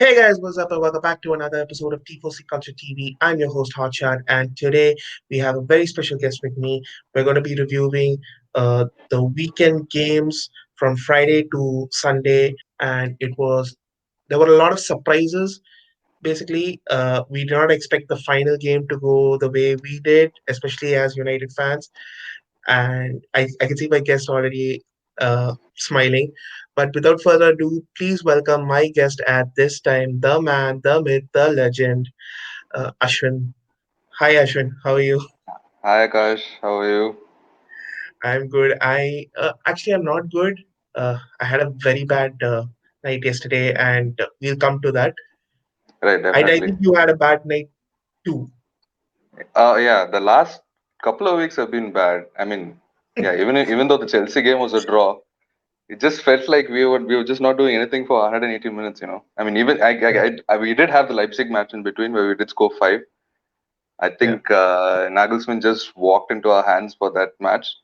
Hey guys, what's up? And welcome back to another episode of T4C Culture TV. I'm your host Hotshot, and today we have a very special guest with me. We're going to be reviewing the weekend games from Friday to Sunday, and there were a lot of surprises. Basically, we did not expect the final game to go the way we did, especially as United fans. And I can see my guest already smiling. But without further ado, please welcome my guest at this time, the man, the myth, the legend, Ashwin. Hi, Ashwin. How are you? Hi Akash, how are you? I'm good. I'm not good. I had a very bad night yesterday, and we'll come to that. Right, I definitely. think you had a bad night too. Yeah, the last couple of weeks have been bad. I mean, yeah, even though the Chelsea game was a draw, it just felt like we were just not doing anything for 180 minutes. I mean, even Yeah, we did have the Leipzig match in between where we did score five. I yeah. think Nagelsmann just walked into our hands for that match.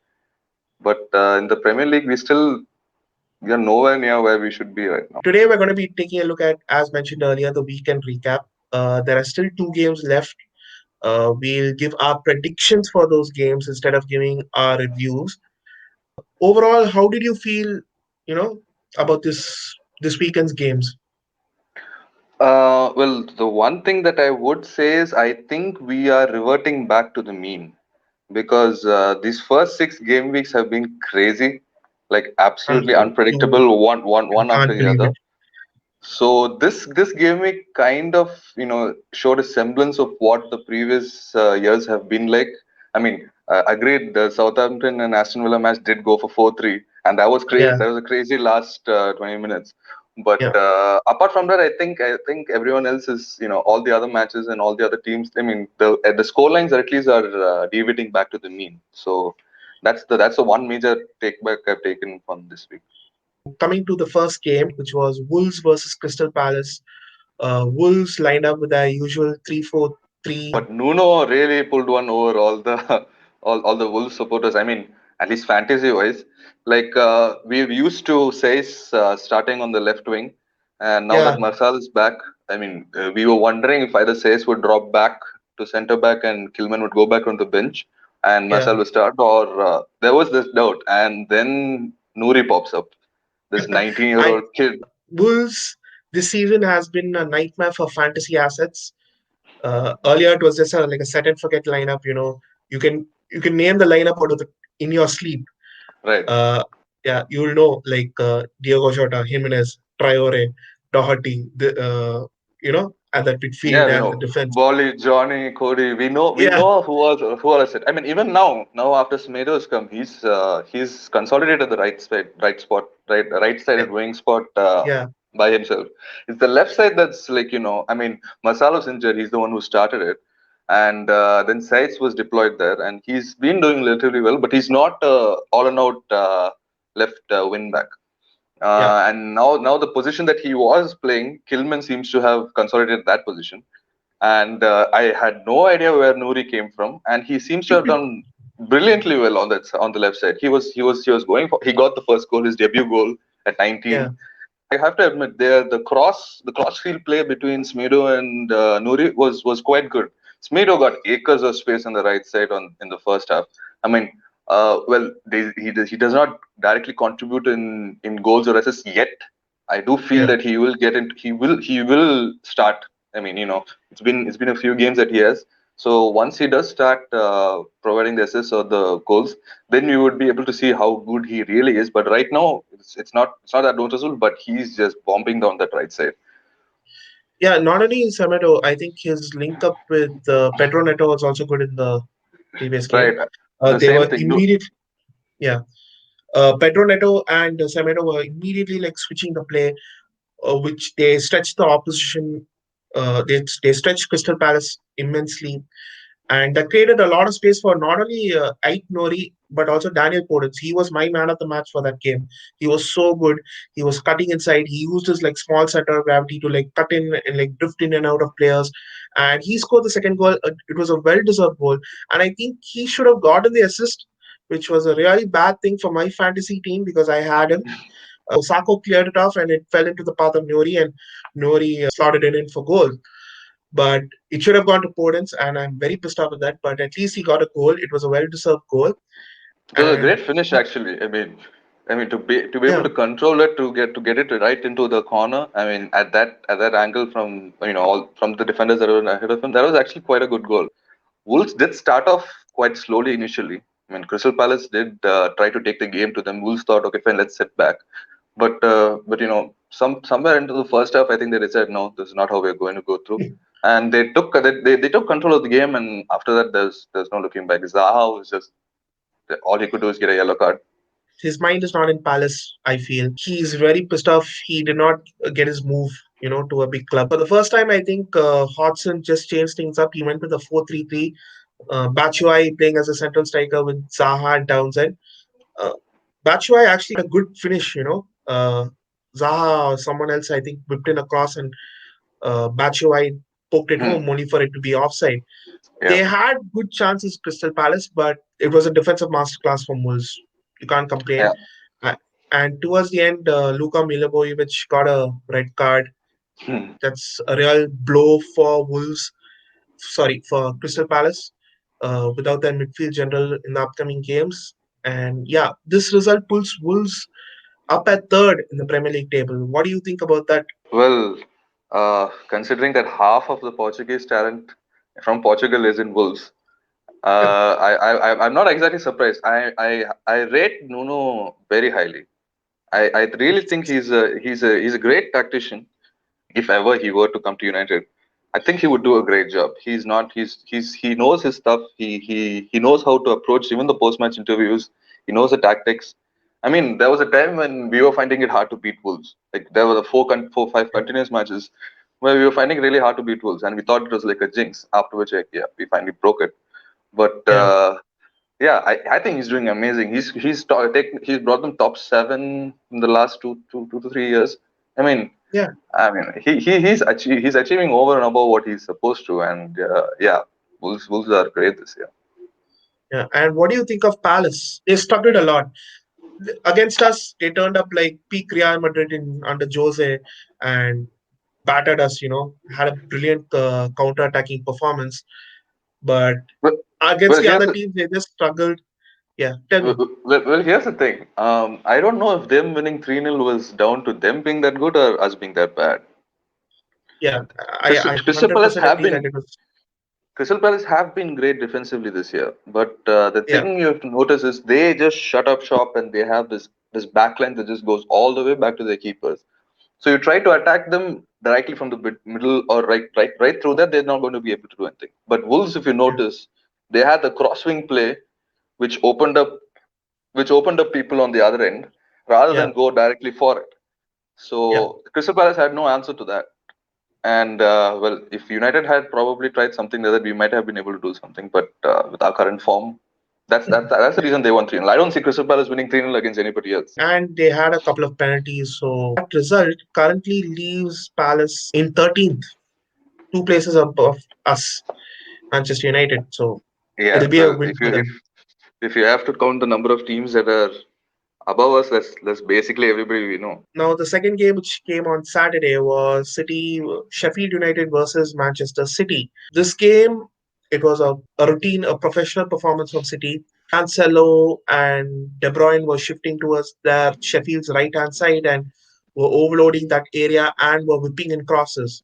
But in the Premier League, we are nowhere near where we should be right now. Today we're going to be taking a look at, as mentioned earlier, the weekend recap. There are still two games left. We'll give our predictions for those games instead of giving our reviews. Overall, how did you feel, you know, about this weekend's games? Well, the one thing that I would say is I think we are reverting back to the mean because these first six game weeks have been crazy, like absolutely Unreal. unpredictable, one I after can't the believe other. it. So this game week kind of showed a semblance of what the previous years have been like. I mean, agreed. The Southampton and Aston Villa match did go for 4-3, and that was crazy. Yeah, That was a crazy last 20 minutes. But yeah. apart from that, I think everyone else is all the other matches and all the other teams. I mean, the score lines at least are deviating back to the mean. So that's the one major take back I've taken from this week. Coming to the first game, which was Wolves versus Crystal Palace. Wolves lined up with their usual 3-4-3. But Nuno really pulled one over all the all the Wolves supporters. I mean, at least fantasy wise, like we've used to Says starting on the left wing, and now Yeah, that Marsal is back, I mean, we were wondering if either Says would drop back to centre back and Kilman would go back on the bench and yeah. Marsal would start, or there was this doubt, and then Nouri pops up, this 19-year-old I old kid. Wolves this season has been a nightmare for fantasy assets. Earlier it was just like a set and forget lineup. You can name the lineup out of the in your sleep. Right. Uh, yeah, you'll know like Diego Jota, Jimenez, Traore, Doherty, at that Yeah, midfield we and the know defense. Bolly, Johnny, Cody. We Yeah, know who are set. I mean, even now after Smedo's come, he's consolidated the right side, right spot, right sided wing spot yeah, by himself. It's the left side that's like I mean, Masalo's injured. He's the one who started it, and then Saitz was deployed there, and he's been doing relatively well, but he's not all and out left wing back. yeah. And now the position that he was playing, Kilman seems to have consolidated that position. And I had no idea where Nouri came from, and he seems to have done brilliantly well on the left side. He was going for, he got the first goal, his debut goal at Yeah, 19. I have to admit, there the cross field play between Smedo and Nouri was quite good. Smedo got acres of space on the right side on in the first half. I mean, he does not directly contribute in goals or assists yet. I do feel yeah. that he will get into he will start. I mean, it's been a few games that he has. So once he does start providing the assists or the goals, then you would be able to see how good he really is. But right now, it's not that noticeable. But he's just bombing down that right side. Yeah, not only in Semedo, I think his link up with Pedro Neto was also good in the previous game. Right. The They same were thing. immediate, yeah. Pedro Neto and Semedo were immediately like switching the play, which they stretched the opposition. They stretched Crystal Palace immensely, and that created a lot of space for not only Ait Nori but also Daniel Podence. He was my man of the match for that game. He was so good. He was cutting inside. He used his like small center of gravity to like cut in and like drift in and out of players, and he scored the second goal. It was a well-deserved goal, and I think he should have gotten the assist, which was a really bad thing for my fantasy team because I had him. Sako cleared it off and it fell into the path of Nuri, and Nuri slotted it in for goal. But it should have gone to Podence, and I'm very pissed off with that. But at least he got a goal. It was a well-deserved goal, It was a and great finish, actually. I mean, to be able yeah, to control it, to get it right into the corner. I mean, at that angle from all from the defenders that were ahead of him, that was actually quite a good goal. Wolves did start off quite slowly initially. I mean, Crystal Palace did try to take the game to them. Wolves thought, okay, fine, let's sit back. But somewhere into the first half, I think they decided, no, this is not how we're going to go through, and they took control of the game. And after that, there's no looking back. Zaha was just all he could do is get a yellow card. his mind is not in Palace. I feel he's very pissed off. He did not get his move, to a big club for the first time. I think Hodgson just changed things up. He went with a 4-3-3. Batshuayi playing as a central striker with Zaha and Townsend. Uh, Batshuayi actually had a good finish. Zaha or someone else, I think, whipped in a cross, and Batshuayi poked it Hmm. home only for it to be offside. Yeah, They had good chances, Crystal Palace, but it was a defensive masterclass from Wolves. You can't complain. yeah. Uh, And towards the end, Luka Milivojevic got a red card. Hmm. That's a real blow for Wolves. Sorry, for Crystal Palace. Without their midfield general in the upcoming games. And yeah, this result pulls Wolves up at third in the Premier League table. What do you think about that? Well, considering that half of the Portuguese talent from Portugal is in Wolves, I'm not exactly surprised. I rate Nuno very highly. I really think he's a great tactician. If ever he were to come to United, I think he would do a great job. He's not. He knows his stuff. He knows how to approach even the post match interviews. He knows the tactics. I mean, there was a time when we were finding it hard to beat Wolves. Like there were the four, five continuous matches where we were finding it really hard to beat Wolves, and we thought it was like a jinx. After which, like, yeah, we finally broke it. But Yeah, yeah, I think he's doing amazing. He's brought them top seven in the last two to 3 years. I mean, yeah, he's achieving over and above what he's supposed to, and yeah, Wolves are great this year. yeah. And what do you think of Palace? They struggled a lot against us. They turned up like peak Real Madrid in under Jose and battered us. Had a brilliant counter-attacking performance, but But against well, the here's other the teams, they just struggled. Yeah, tell me. here's the thing. I don't know if them winning 3-0 was down to them being that good or us being that bad. Yeah, Crystal, I Crystal Palace 100% have agree that been it was. Crystal Palace have been great defensively this year, but the Yeah, thing you have to notice is they just shut up shop and they have this backline that just goes all the way back to their keepers. So you try to attack them directly from the middle or right through that, they're not going to be able to do anything. But Wolves, if you yeah, notice, they had the crosswing play which opened up people on the other end rather yeah, than go directly for it. yeah. So Crystal Palace had no answer to that. And well, if United had probably tried something like that, we might have been able to do something. But with our current form, that's the reason they won 3-0. I don't see Crystal Palace winning 3-0 against anybody else. And they had a couple of penalties, so that result currently leaves Palace in 13th, 2 places above us, Manchester United. So Yeah, it'll be a well, win if for you if them. if you have to count the number of teams that are above us, that's basically everybody we know. Now, the second game, which came on Saturday, was Sheffield United versus Manchester City. This game, it was a routine, a professional performance from City. Cancelo and De Bruyne were shifting towards their Sheffield's right hand side and were overloading that area and were whipping in crosses.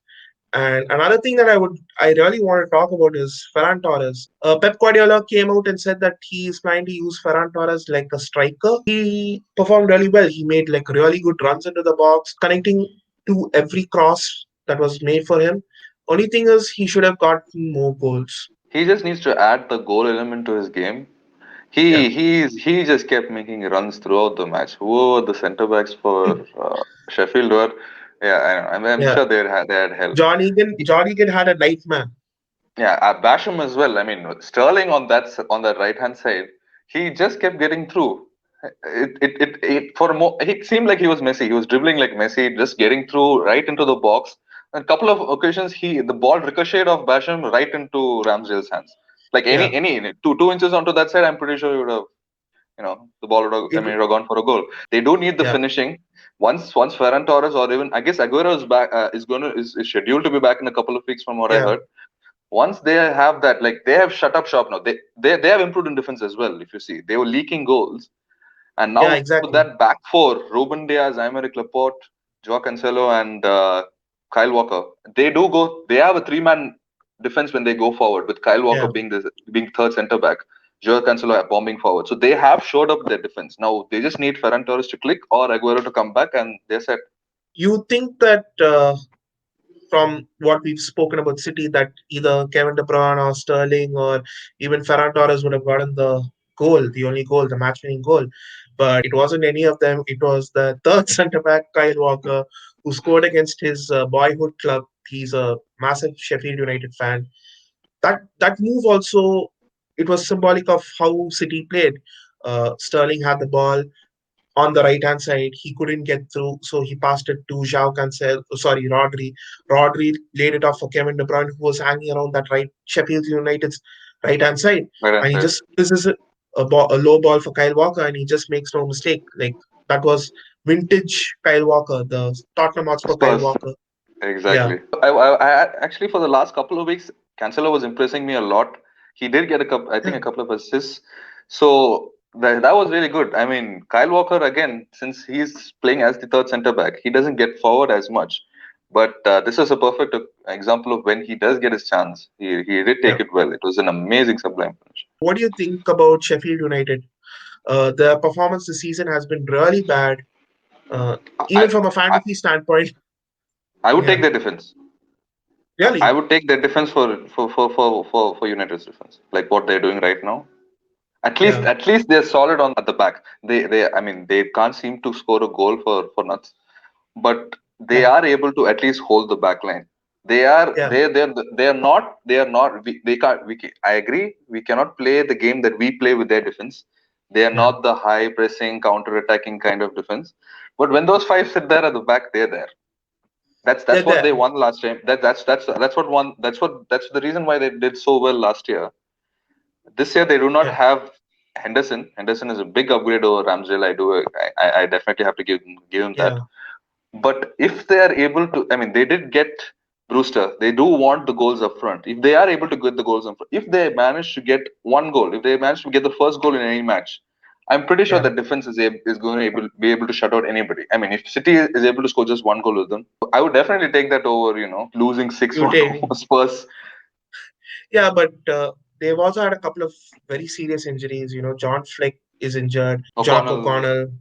And another thing that I really want to talk about is Ferran Torres. Pep Guardiola came out and said that he is planning to use Ferran Torres like a striker. He performed really well. He made like really good runs into the box, connecting to every cross that was made for him. Only thing is, he should have gotten more goals. He just needs to add the goal element to his game. Yeah, He just kept making runs throughout the match. Whoever the centre backs for Sheffield were, yeah, I'm yeah. sure they had help. John Egan had a nightmare. Yeah, Basham as well. I mean, Sterling on that right hand side, he just kept getting through. It for more. He seemed like he was Messi. He was dribbling like Messi, just getting through right into the box. A couple of occasions, the ball ricocheted off Basham right into Ramsdale's hands. Like Yeah, any 2 inches onto that side, I'm pretty sure he would have the ball would have, It, would have gone for a goal. They do need the yeah, finishing. Once Ferran Torres, or even I guess Aguero is back, is scheduled to be back in a couple of weeks from what I yeah, heard. Once they have that, like they have shut up shop now. They have improved in defense as well. If you see, they were leaking goals, and yeah, now with exactly. that back four, Ruben Diaz, Aymeric Laporte, Joao Cancelo, and Kyle Walker, they do go. They have a three-man defense when they go forward, with Kyle Walker Yeah. being third centre back, Joao Cancelo bombing forward. So they have showed up their defense. Now they just need Ferran Torres to click or Aguero to come back, and they're set. You think that from what we've spoken about City, that either Kevin De Bruyne or Sterling or even Ferran Torres would have gotten the goal, the only goal, the match-winning goal. But it wasn't any of them. It was the third centre back, Kyle Walker, who scored against his boyhood club. He's a massive Sheffield United fan. That move also, it was symbolic of how City played. Sterling had the ball on the right hand side. He couldn't get through, so he passed it to João Cancelo. Sorry, Rodri. Rodri laid it off for Kevin De Bruyne, who was hanging around that right Sheffield United's right hand side, Right hand and he side. just this is a low ball for Kyle Walker, and he just makes no mistake. Like that was vintage Kyle Walker, the Tottenham Hotspur Kyle Spurs. Walker. Yeah, Exactly. Actually, for the last couple of weeks, Cancelo was impressing me a lot. He did get I think yeah, a couple of assists. So that was really good. I mean, Kyle Walker, again, since he's playing as the third centre back, he doesn't get forward as much. But this is a perfect example of when he does get his chance. He did yeah. take it well. It was an amazing sublime finish. What do you think about Sheffield United? Their performance this season has been really bad. Uh, I, Even from a I fantasy standpoint. I would take Yeah, their defense. I really. would take their defense for United's defense, like what they're doing right now. Yeah, At least they're solid on at the back. I mean they can't seem to score a goal for nuts, but they yeah, are able to at least hold the back line. yeah, They can't I agree, we cannot play the game that we play with their defense. They are yeah. not the high pressing counter attacking kind of defense. But when those five sit there at the back, they're there. They're That's what there. they won last time. That's the reason why they did so well last year. This year they do not Yeah, have Henderson. Henderson is a big upgrade over Ramsdale. I definitely have to give him that. yeah, But if they are able to, I mean, they did get Brewster. They do want the goals up front. If they are able to get the goals up front, if they manage to get one goal, if they manage to get the first goal in any match, I'm pretty sure yeah, the defense is going to be able to shut out anybody. I mean, if City is able to score just one goal with them, I would definitely take that over, losing you 6-1 take. over Spurs. Yeah, but they've also had a couple of very serious injuries. John Fleck is injured, Jack O'Connell. O'Connell,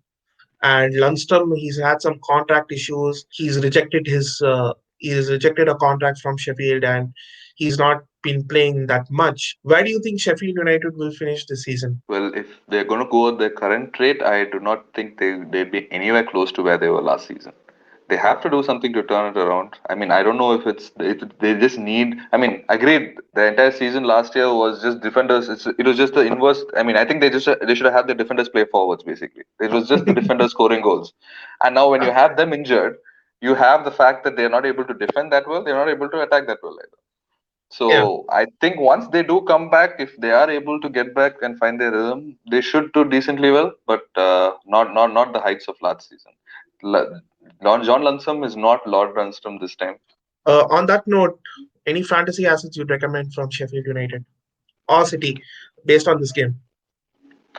and Lundstrom. He's had some contract issues. He's rejected a contract from Sheffield, and he's not been playing that much. Where do you think Sheffield United will finish this season? Well, if they're going to go at their current rate, I do not think they'd be anywhere close to where they were last season. They have to do something to turn it around. I mean, I don't know if they just need. I mean, agreed. The entire season last year was just defenders. It was just the inverse. I mean, I think they should have had the defenders play forwards basically. It was just the defenders scoring goals, and now when you have them injured, you have the fact that they're not able to defend that well. They're not able to attack that well either. Yeah, So I think once they do come back, if they are able to get back and find their rhythm, they should do decently well, but not the heights of last season. John Lunsum is not Lord Runstrom this time. On that note, any fantasy assets you'd recommend from Sheffield United or City based on this game?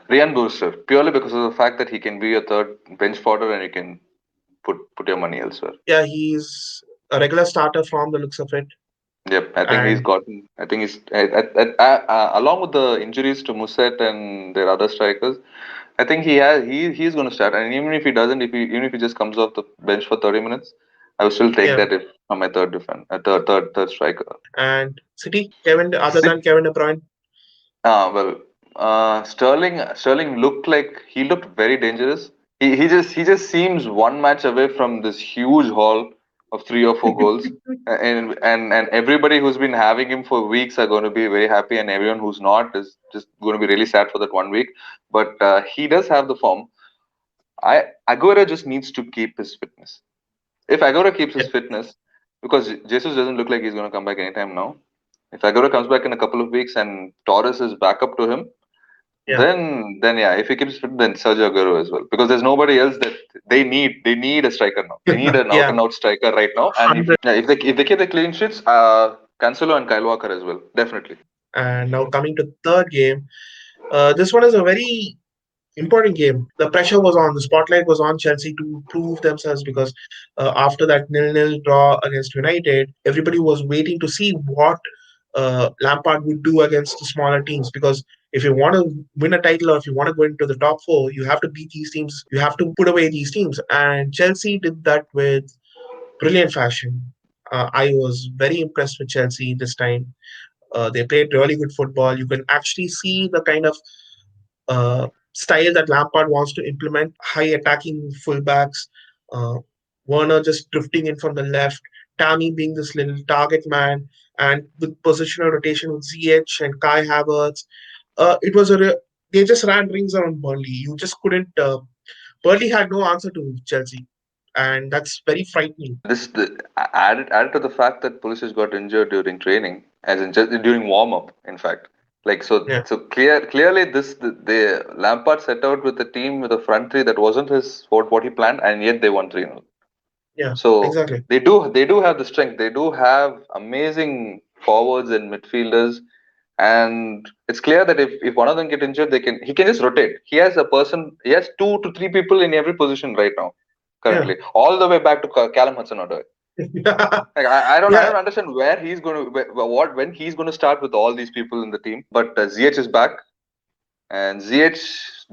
Ryan Brewster, purely because of the fact that he can be a third bench fodder and you can put your money elsewhere. Yeah, he's a regular starter from the looks of it. Yep, I think he's And gotten. I think he's along with the injuries to Muset and their other strikers. I think he's going to start, and even if he doesn't, even if he just comes off the bench for 30 minutes, I will still take yeah, that if from my third striker. and City, Kevin, other Sit, than Kevin De Bruyne, well, Sterling looked very dangerous. He just seems one match away from this huge haul of 3 or 4 goals, and everybody who's been having him for weeks are going to be very happy, and everyone who's not is just going to be really sad for that one week. But he does have the form. Aguero just needs to keep his fitness. If Aguero keeps yeah, his fitness, because Jesus doesn't look like he's going to come back anytime now. If Aguero comes back in a couple of weeks and Torres is back up to him, Yeah. Then yeah, if he keeps fit, then Sergio Aguero as well, because there's nobody else that they need a striker now. They need an out Yeah. and out striker right now. And if 100. yeah, if they keep the clean sheets, Cancelo and Kyle Walker as well, definitely. And now coming to third game, this one is a very important game. The pressure was on, the spotlight was on Chelsea to prove themselves because after that nil-nil draw against United, everybody was waiting to see what Lampard would do against the smaller teams. Because if you want to win a title or if you want to go into the top four, you have to beat these teams. You have to put away these teams, and Chelsea did that with brilliant fashion. I was very impressed with Chelsea this time. They played really good football. You can actually see the kind of style that Lampard wants to implement, high attacking fullbacks, uh, Werner just drifting in from the left, Tammy being this little target man, and with positional rotation with ZH and Kai Havertz. It was they just ran rings around Burnley. You just couldn't. Burnley had no answer to Chelsea, and that's very frightening. This added to the fact that Pulisic got injured during training, as in just during warm up. In fact, like Yeah, clearly the Lampard set out with a team with a front three that wasn't his what he planned, and yet they won 3-0. yeah, So exactly. they do have the strength. They do have amazing forwards and midfielders, and it's clear that if one of them get injured, he can just rotate. He has 2 to 3 people in every position right now, Yeah, currently, all the way back to Callum Hudson-Odoi. Like I yeah, don't understand where he's going to what when he's going to start with all these people in the team. But ZH is back, and ZH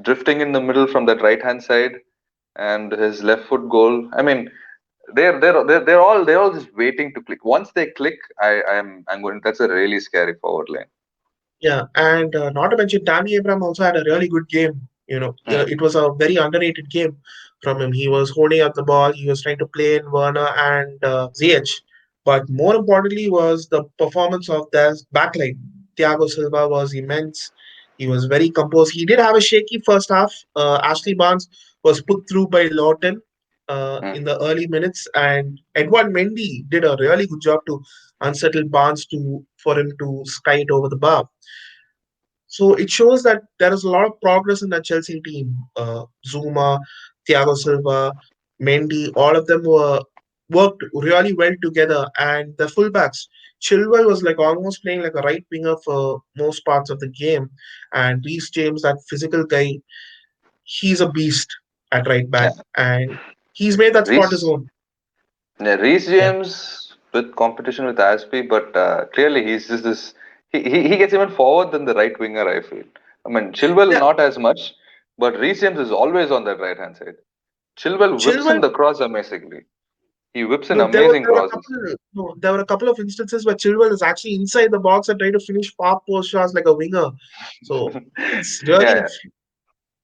drifting in the middle from that right hand side, and his left foot goal. I mean, they're all just waiting to click. Once they click, I'm going. That's a really scary forward line. yeah, and not to mention, Tammy Abraham also had a really good game. Hmm. It was a very underrated game from him. He was holding up the ball. He was trying to play in Werner and ZH. But more importantly was the performance of their backline. Thiago Silva was immense. He was very composed. He did have a shaky first half. Ashley Barnes was put through by Lawton Hmm. in the early minutes, and Edward Mendy did a really good job to unsettle Barnes to for him to sky it over the bar. So it shows that there is a lot of progress in the Chelsea team. Zuma, Thiago Silva, Mendy, all of them were worked really well together. And the fullbacks, Chilwell was like almost playing like a right winger for most parts of the game. And Reece James, that physical guy, he's a beast at right Yeah, back. And he's made that spot his Reece. own. Yeah, Reece Yeah. James with competition with Aspie, but clearly he's just this. He gets even forward than the right winger. I feel. I mean, Chilwell Yeah. not as much, but Reece James is always on that right hand side. Chilwell whips in Chilwell. the cross amazingly. He whips in No, amazing there were a crosses. couple. No, there were a couple of instances where Chilwell is actually inside the box and trying to finish far post shots like a winger. So it's Yeah, really, yeah.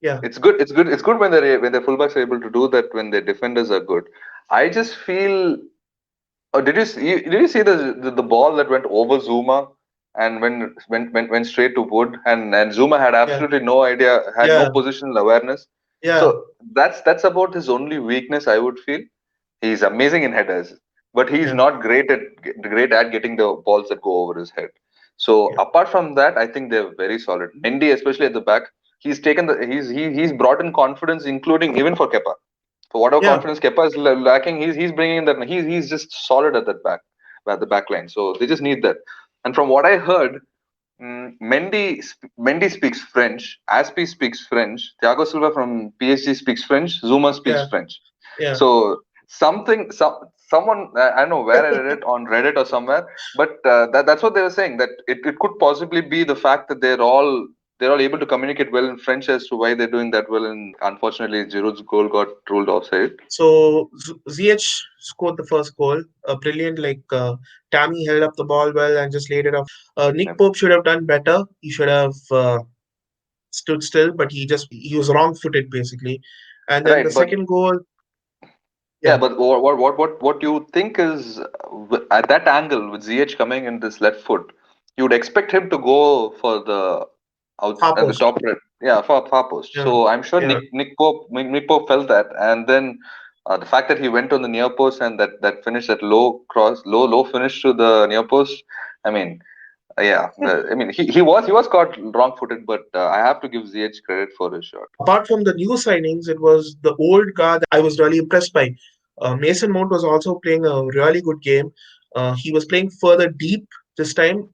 yeah, It's good. It's good. It's good when their fullbacks are able to do that when their defenders are good. I just feel. Oh, did you see the ball that went over Zuma and went straight to Wood, and Zuma had yeah, absolutely no idea, had no yeah, positional awareness. yeah, So that's about his only weakness, I would feel. He's amazing in headers, but he's yeah, not great at getting the balls that go over his head. So yeah, apart from that, I think they're very solid. Mendy, especially at the back, he's brought in confidence, including even for Kepa. For whatever yeah, confidence Kepa is lacking, he's bringing in that. He's just solid at the back line. So they just need that. And from what I heard, Mendy speaks French, Aspi speaks French, Thiago Silva from PSG speaks French, Zuma speaks yeah, French. yeah, So someone I don't know where I read it on Reddit or somewhere, but that's what they were saying, that it could possibly be the fact that they're all able to communicate well in French as to why they're doing that well. And unfortunately, Giroud's goal got ruled offside. So ZH scored the first goal. Brilliant, like Tammy held up the ball well and just laid it off. Yeah. Nick Pope should have done better. He should have stood still, but he was wrong-footed basically. And then the Right, but second goal, yeah, yeah, but what you think is at that angle with ZH coming in this left foot, you would expect him to go for the out far at the post, top right, yeah, far post. yeah, So I'm sure yeah, Nick Pope felt that, and then the fact that he went on the near post and that finish, that low cross, low finish to the near post. I mean, Yeah, I mean he was caught wrong-footed, but I have to give ZH credit for his shot. Apart from the new signings, it was the old guard I was really impressed by. Mason Mount was also playing a really good game. He was playing further deep this time.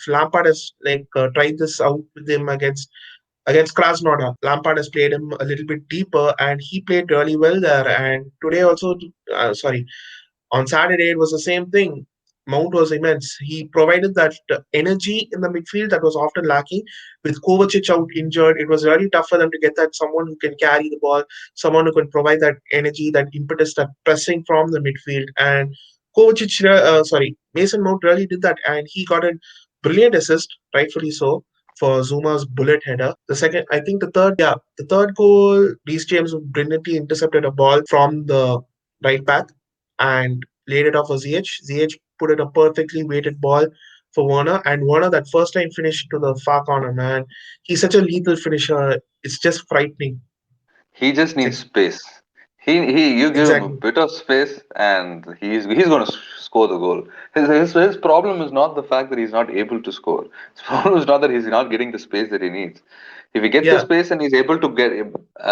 Lampard has tried this out with him against Krasnodar. Lampard has played him a little bit deeper, and he played really well there. And today also, sorry, on Saturday, it was the same thing. Mount was immense. He provided that energy in the midfield that was often lacking. With Kovacic out injured, it was really tough for them to get that someone who can carry the ball, someone who can provide that energy, that impetus, that pressing from the midfield. And Mason Mount really did that, and he got a brilliant assist, rightfully so, for Zuma's bullet header. The second, I think the third goal, Reece James brilliantly intercepted a ball from the right back and laid it off for ZH. ZH put it a perfectly weighted ball for Werner, and Werner that first time finish to the far corner, man. He's such a lethal finisher. It's just frightening. He just needs Like space. He you give him a exactly. bit of space and he's going to score the goal. His problem is not the fact that he's not able to score. His problem is not that he's not getting the space that he needs. If he gets the Yeah. space and he's able to get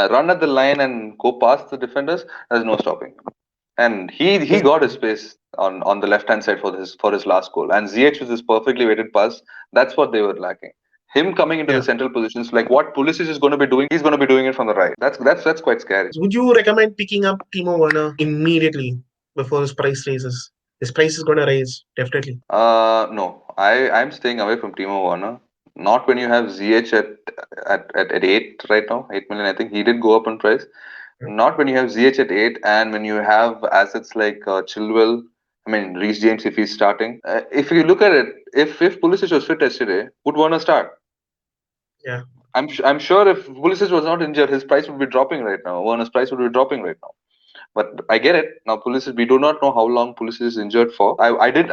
run at the line and go past the defenders, there's no stopping. And he got his space on the left hand side for his last goal. And ZH with his perfectly weighted pass, that's what they were lacking. Him coming into the Yeah. central positions, like what Pulisic is going to be doing, he's going to be doing it from the right. That's quite scary. Would you recommend picking up Timo Werner immediately before his price raises? His price is gonna raise, definitely. No, I'm staying away from Timo Werner. Not when you have ZH at 8 right now, 8 million. I think he did go up in price. Not when you have ZH at 8, and when you have assets like Chilwell. I mean, Reece James if he's starting. If you look at it, if Pulisic was fit yesterday, would Werner start? Yeah. I'm sure if Pulisic was not injured, his price would be dropping right now. Werner's price would be dropping right now. But I get it. Now Pulisic, we do not know how long Pulisic is injured for. I did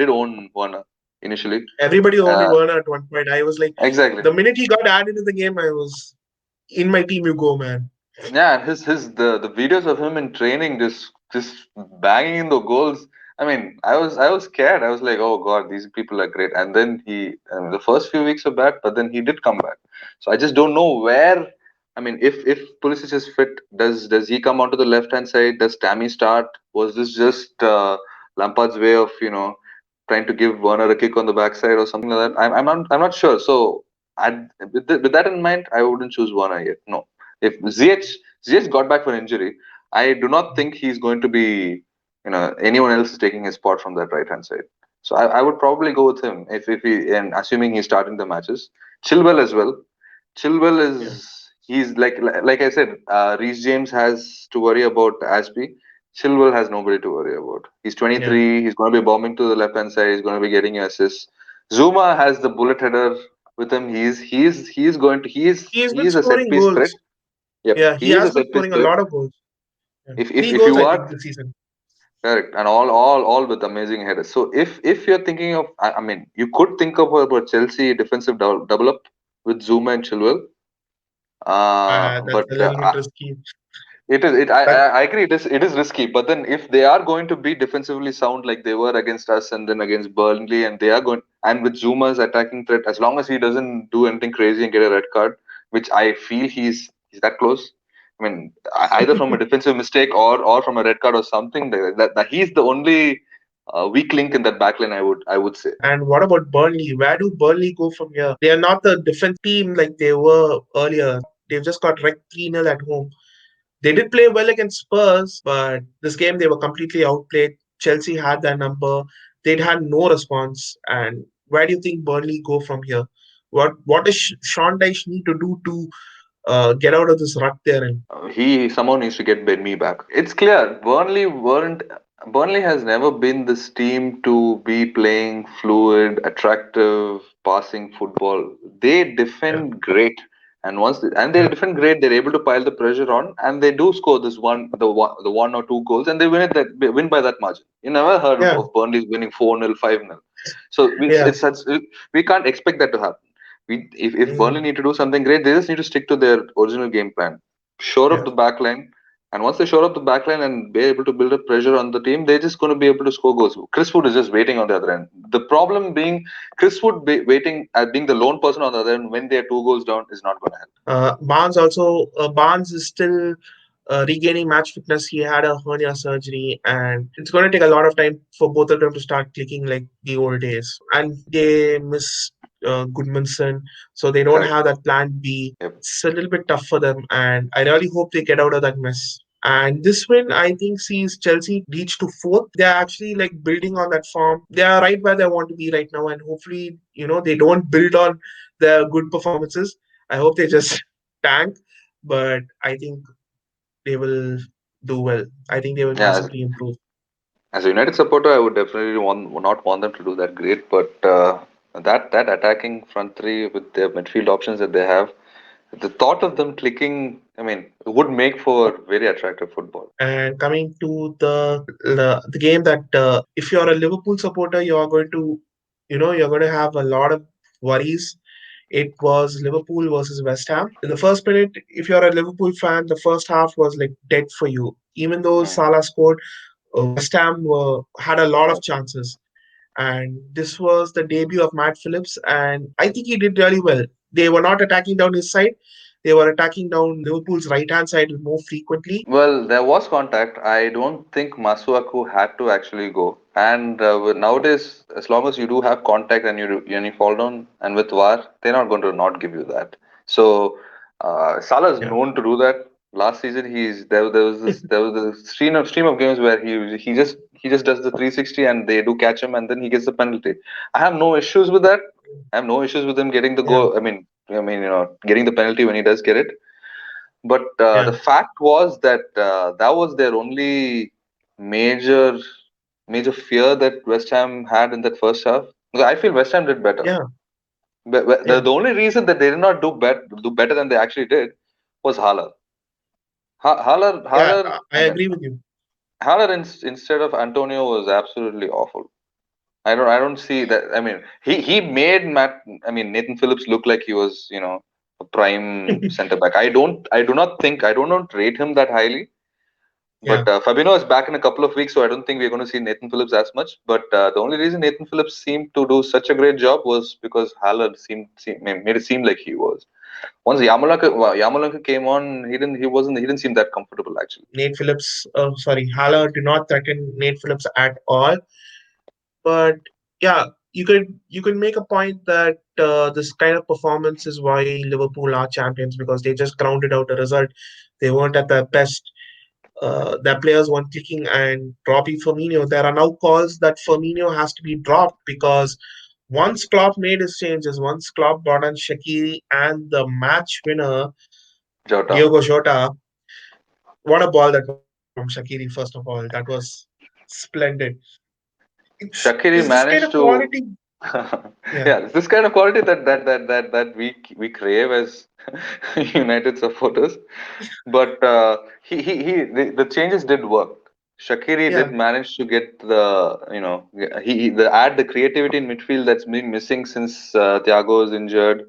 own Werner initially. Everybody owned Uh, Werner at one point. I was like, exactly. the minute he got added to the game, I was in my team. You go, man. Yeah, and his the videos of him in training just banging in the goals. I mean, I was scared. I was like, oh god, these people are great. And then the first few weeks were bad, but then he did come back. So I just don't know where. I mean, if Pulisic is fit, does he come onto the left hand side? Does Tammy start? Was this just Lampard's way of trying to give Werner a kick on the backside or something like that? I'm not sure. So with that in mind, I wouldn't choose Werner yet. No. If ZH got back for injury, I do not think he's going to be, anyone else is taking his spot from that right hand side. So I would probably go with him if he and assuming he's starting the matches. Chilwell as well. Chilwell Yeah. is he's like I said, Reece James has to worry about Ashby. Chilwell has nobody to worry about. He's Yeah. 23. He's going to be bombing to the left hand side. He's going to be getting assists. Zuma has the bullet header with him. He's going to He's been he's a set scoring piece threat. goals. Yep, Yeah, he he is a has been set piece scoring a threat. lot of goals. Yeah. If Three if goals, you I are think, this season. correct, and all with amazing headers. So if you're thinking of, I mean, you could think of about Chelsea defensive double up with Zuma and Chilwell. That's But a little bit risky. it is it. I, That I I agree. It is risky. But then if they are going to be defensively sound like they were against us and then against Burnley, and they are going and with Zuma's attacking threat, as long as he doesn't do anything crazy and get a red card, which I feel he's that close. I mean, either from a defensive mistake or from a red card or something. That he's the only weak link in that backline. I would say. and what about Burnley? Where do Burnley go from here? They are not the defense team like they were earlier. They've just got wrecked 3-0 at home. They did play well against Spurs, but this game they were completely outplayed. Chelsea had their number. They'd had no response. And where do you think Burnley go from here? What does Sean Dyche need to do to get out of this rut they're in? He someone needs to get Ben Me back. It's clear Burnley has never been this team to be playing fluid, attractive, passing football. They Yeah, defend great, and they yeah, defend great, they're able to pile the pressure on, and they do score the one or two goals, and they win by that margin. You never heard yeah, of Burnley winning 4-0, 5-0. So yeah. we can't expect that to happen. If Burnley Mm, need to do something great, they just need to stick to their original game plan, shore up yeah. the back line, And once they shore up the backline and be able to build up pressure on the team, they're just going to be able to score goals. Chris Wood is just waiting on the other end. The problem being Chris Wood waiting at being the lone person on the other end when they're 2 goals down is not going to help. Barnes is still regaining match fitness. He had a hernia surgery, and it's going to take a lot of time for both of them to start clicking like the old days. And they miss Goodmanson, so they don't Correct. have that plan B. Yep. It's a little bit tough for them, and I really hope they get out of that mess. And this win, I think, sees Chelsea reach to fourth. They're actually like building on that form. They are right where they want to be right now, and hopefully, they don't build on their good performances. I hope they just tank, but I think they will do well. I think they will Yeah. massively improve. As a United supporter, I would definitely not want them to do that great, but that attacking front three with their midfield options that they have, the thought of them clicking, I mean, would make for very attractive football. And coming to the game that if you're a Liverpool supporter, you're going to have a lot of worries. It was Liverpool versus West Ham. In the first minute, if you're a Liverpool fan, the first half was like dead for you. Even though Mm. Salah scored, West Ham had a lot of chances. And this was the debut of Matt Phillips, and I think he did really well. They were not attacking down his side; they were attacking down Liverpool's right hand side more frequently. Well, there was contact. I don't think Masuaku had to actually go. And nowadays, as long as you do have contact and you fall down, and with VAR, they're not going to not give you that. So Salah is Yeah, known to do that. Last season, there was a stream of games where he just does the 360 and they do catch him and then he gets the penalty. I have no issues with that. I have no issues with him getting the yeah, goal. I mean, getting the penalty when he does get it. But the yeah, fact was that that was their only major major fear that West Ham had in that first half. Because I feel West Ham did better. yeah, But the, yeah, the only reason that they did not do better than they actually did was Haller. yeah. Haller. I I mean, agree with you. Haller instead of Antonio was absolutely awful. I don't see that. I mean, he made Nathan Phillips look like he was a prime center back. I do not rate him that highly. Yeah, But Fabinho is back in a couple of weeks, so I don't think we're going to see Nathan Phillips as much. But the only reason Nathan Phillips seemed to do such a great job was because Haller made it seem like he was. Once Yamalanka came on, he didn't seem that comfortable actually. Nate Phillips. Sorry, Haller did not threaten Nate Phillips at all. But yeah, you can make a point that this kind of performance is why Liverpool are champions because they just grounded out a result. They weren't at their best. Their players weren't clicking, and dropping Firmino. There are now calls that Firmino has to be dropped because once Klopp made his changes, once Klopp brought on Shaqiri and the match winner Jota. Diogo Jota, what a ball that was from Shaqiri! First of all, that was splendid. It's Shakiri is this kind managed of to quality? Yeah, yeah, it's this kind of quality that we crave as United supporters. But the changes did work. Shakiri yeah, did manage to get the add the creativity in midfield that's been missing since Thiago is injured,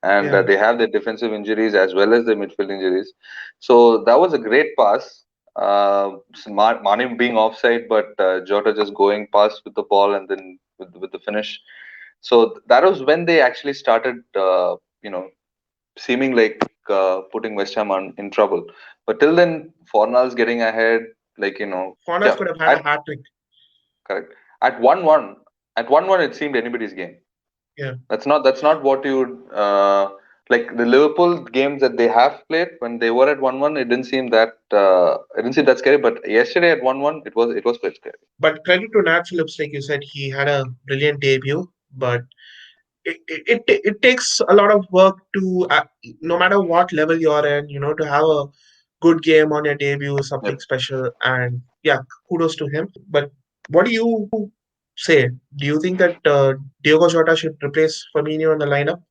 and yeah. they have the defensive injuries as well as the midfield injuries. So that was a great pass. Mane being offside, but Jota just going past with the ball and then with the finish. So that was when they actually started, seeming like putting West Ham in trouble. But till then, Fornals getting ahead, like Fornals yeah, could have had a at hat trick. correct at 1-1. At 1-1, it seemed anybody's game. Yeah, That's not what you would like the Liverpool games that they have played when they were at 1-1. It didn't seem that scary. But yesterday at 1-1, it was quite scary. but credit to Nat Phillips, like you said, he had a brilliant debut. But it takes a lot of work to, no matter what level you're in, to have a good game on your debut is something Yep. special. And yeah, kudos to him. But what do you say? Do you think that Diogo Jota should replace Firmino in the lineup?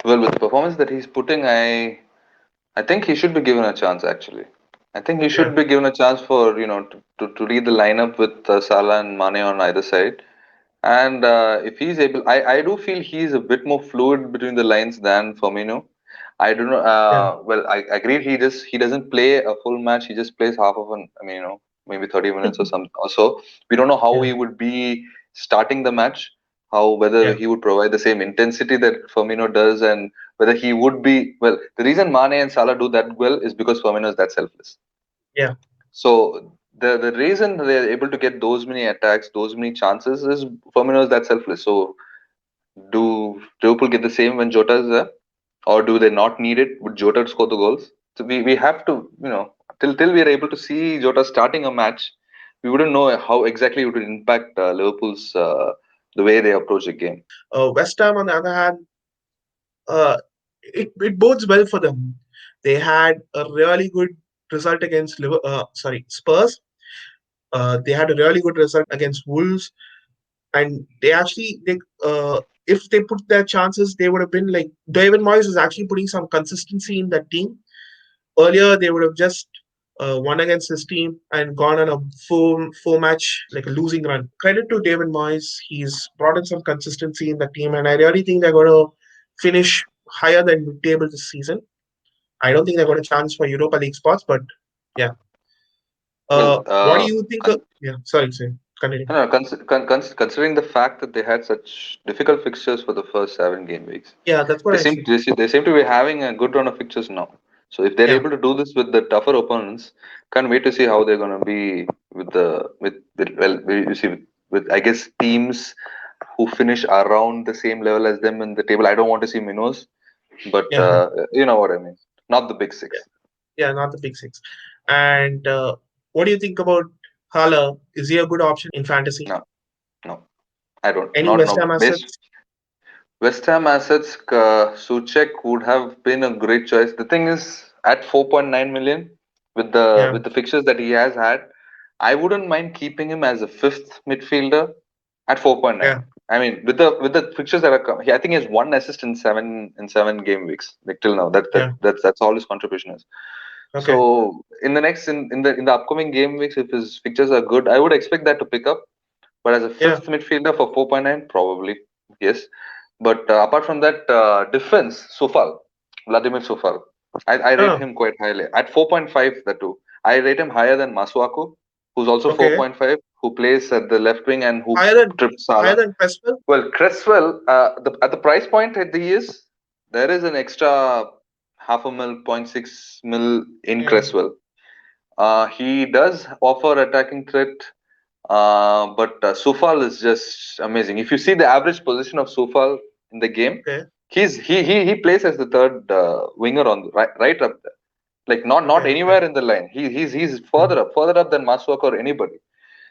Well, with the performance that he's putting, I think he should be given a chance actually. I think he Yeah, should be given a chance for to lead the lineup with Salah and Mane on either side. And if he's able, I do feel he's a bit more fluid between the lines than Firmino. I don't know. Yeah, Well, I agreed. He doesn't play a full match. He just plays half of an. I mean, maybe 30 minutes or some or so. We don't know how yeah, he would be starting the match. How whether yeah, he would provide the same intensity that Firmino does, and whether he would be well. The reason Mane and Salah do that well is because Firmino is that selfless. yeah. So the reason they're able to get those many attacks, those many chances is Firmino is that selfless. So do Liverpool get the same when Jota is there? Or do they not need it? Would Jota score the goals? So we have to, till we are able to see Jota starting a match, we wouldn't know how exactly it would impact Liverpool's the way they approach the game. West Ham, on the other hand, it bodes well for them. They had a really good result against Spurs. They had a really good result against Wolves, and if they put their chances, they would have been like David Moyes is actually putting some consistency in that team. Earlier, they would have just won against his team and gone on a four match like a losing run. Credit to David Moyes, he's brought in some consistency in the team, and I really think they're going to finish higher than mid-table this season. I don't think they got a chance for Europa League spots, but yeah. Well, What do you think? Yeah, sorry, continue. no, considering the fact that they had such difficult fixtures for the first 7 game weeks, Yeah, that's what they I seem say. they seem to be having a good run of fixtures now. So if they're Yeah, able to do this with the tougher opponents, can't wait to see how they're going to be with well, you see with I guess teams who finish around the same level as them in the table. I don't want to see minnows, but yeah, you know what I mean. Not the big yeah, six. yeah, not the big six. And what do you think about Hala? Is he a good option in fantasy? No, no, I don't. Any Not West no. Ham assets? West Ham assets, Suchek would have been a great choice. The thing is, at 4.9 million, with the Yeah, with the fixtures that he has had, I wouldn't mind keeping him as a fifth midfielder at 4.9. yeah, I mean, with the fixtures that are coming, I think he has one assist in 7 game weeks, like till now. yeah. That's all his contribution is. Okay, So in the next in the upcoming game weeks, if his fixtures are good, I would expect that to pick up. But as a yeah, fifth midfielder for 4.9, probably yes. But apart from that, defense, Sofal, Vladimir Sofal, I rate oh, him quite highly. At 4.5, the two. I rate him higher than Masuaku, who's also okay. 4.5, who plays at the left wing and who Higher than tripped higher Salah. than Cresswell. Well, Cresswell, at the price point that he is, there is an extra half a mil, point 0.6 mil in Yeah, Cresswell. He does offer attacking threat, but Sufal is just amazing. If you see the average position of Sufal in the game, okay, he plays as the third winger on right up there. Like okay, not okay. anywhere in the line. He's Mm, further up than Masuak or anybody.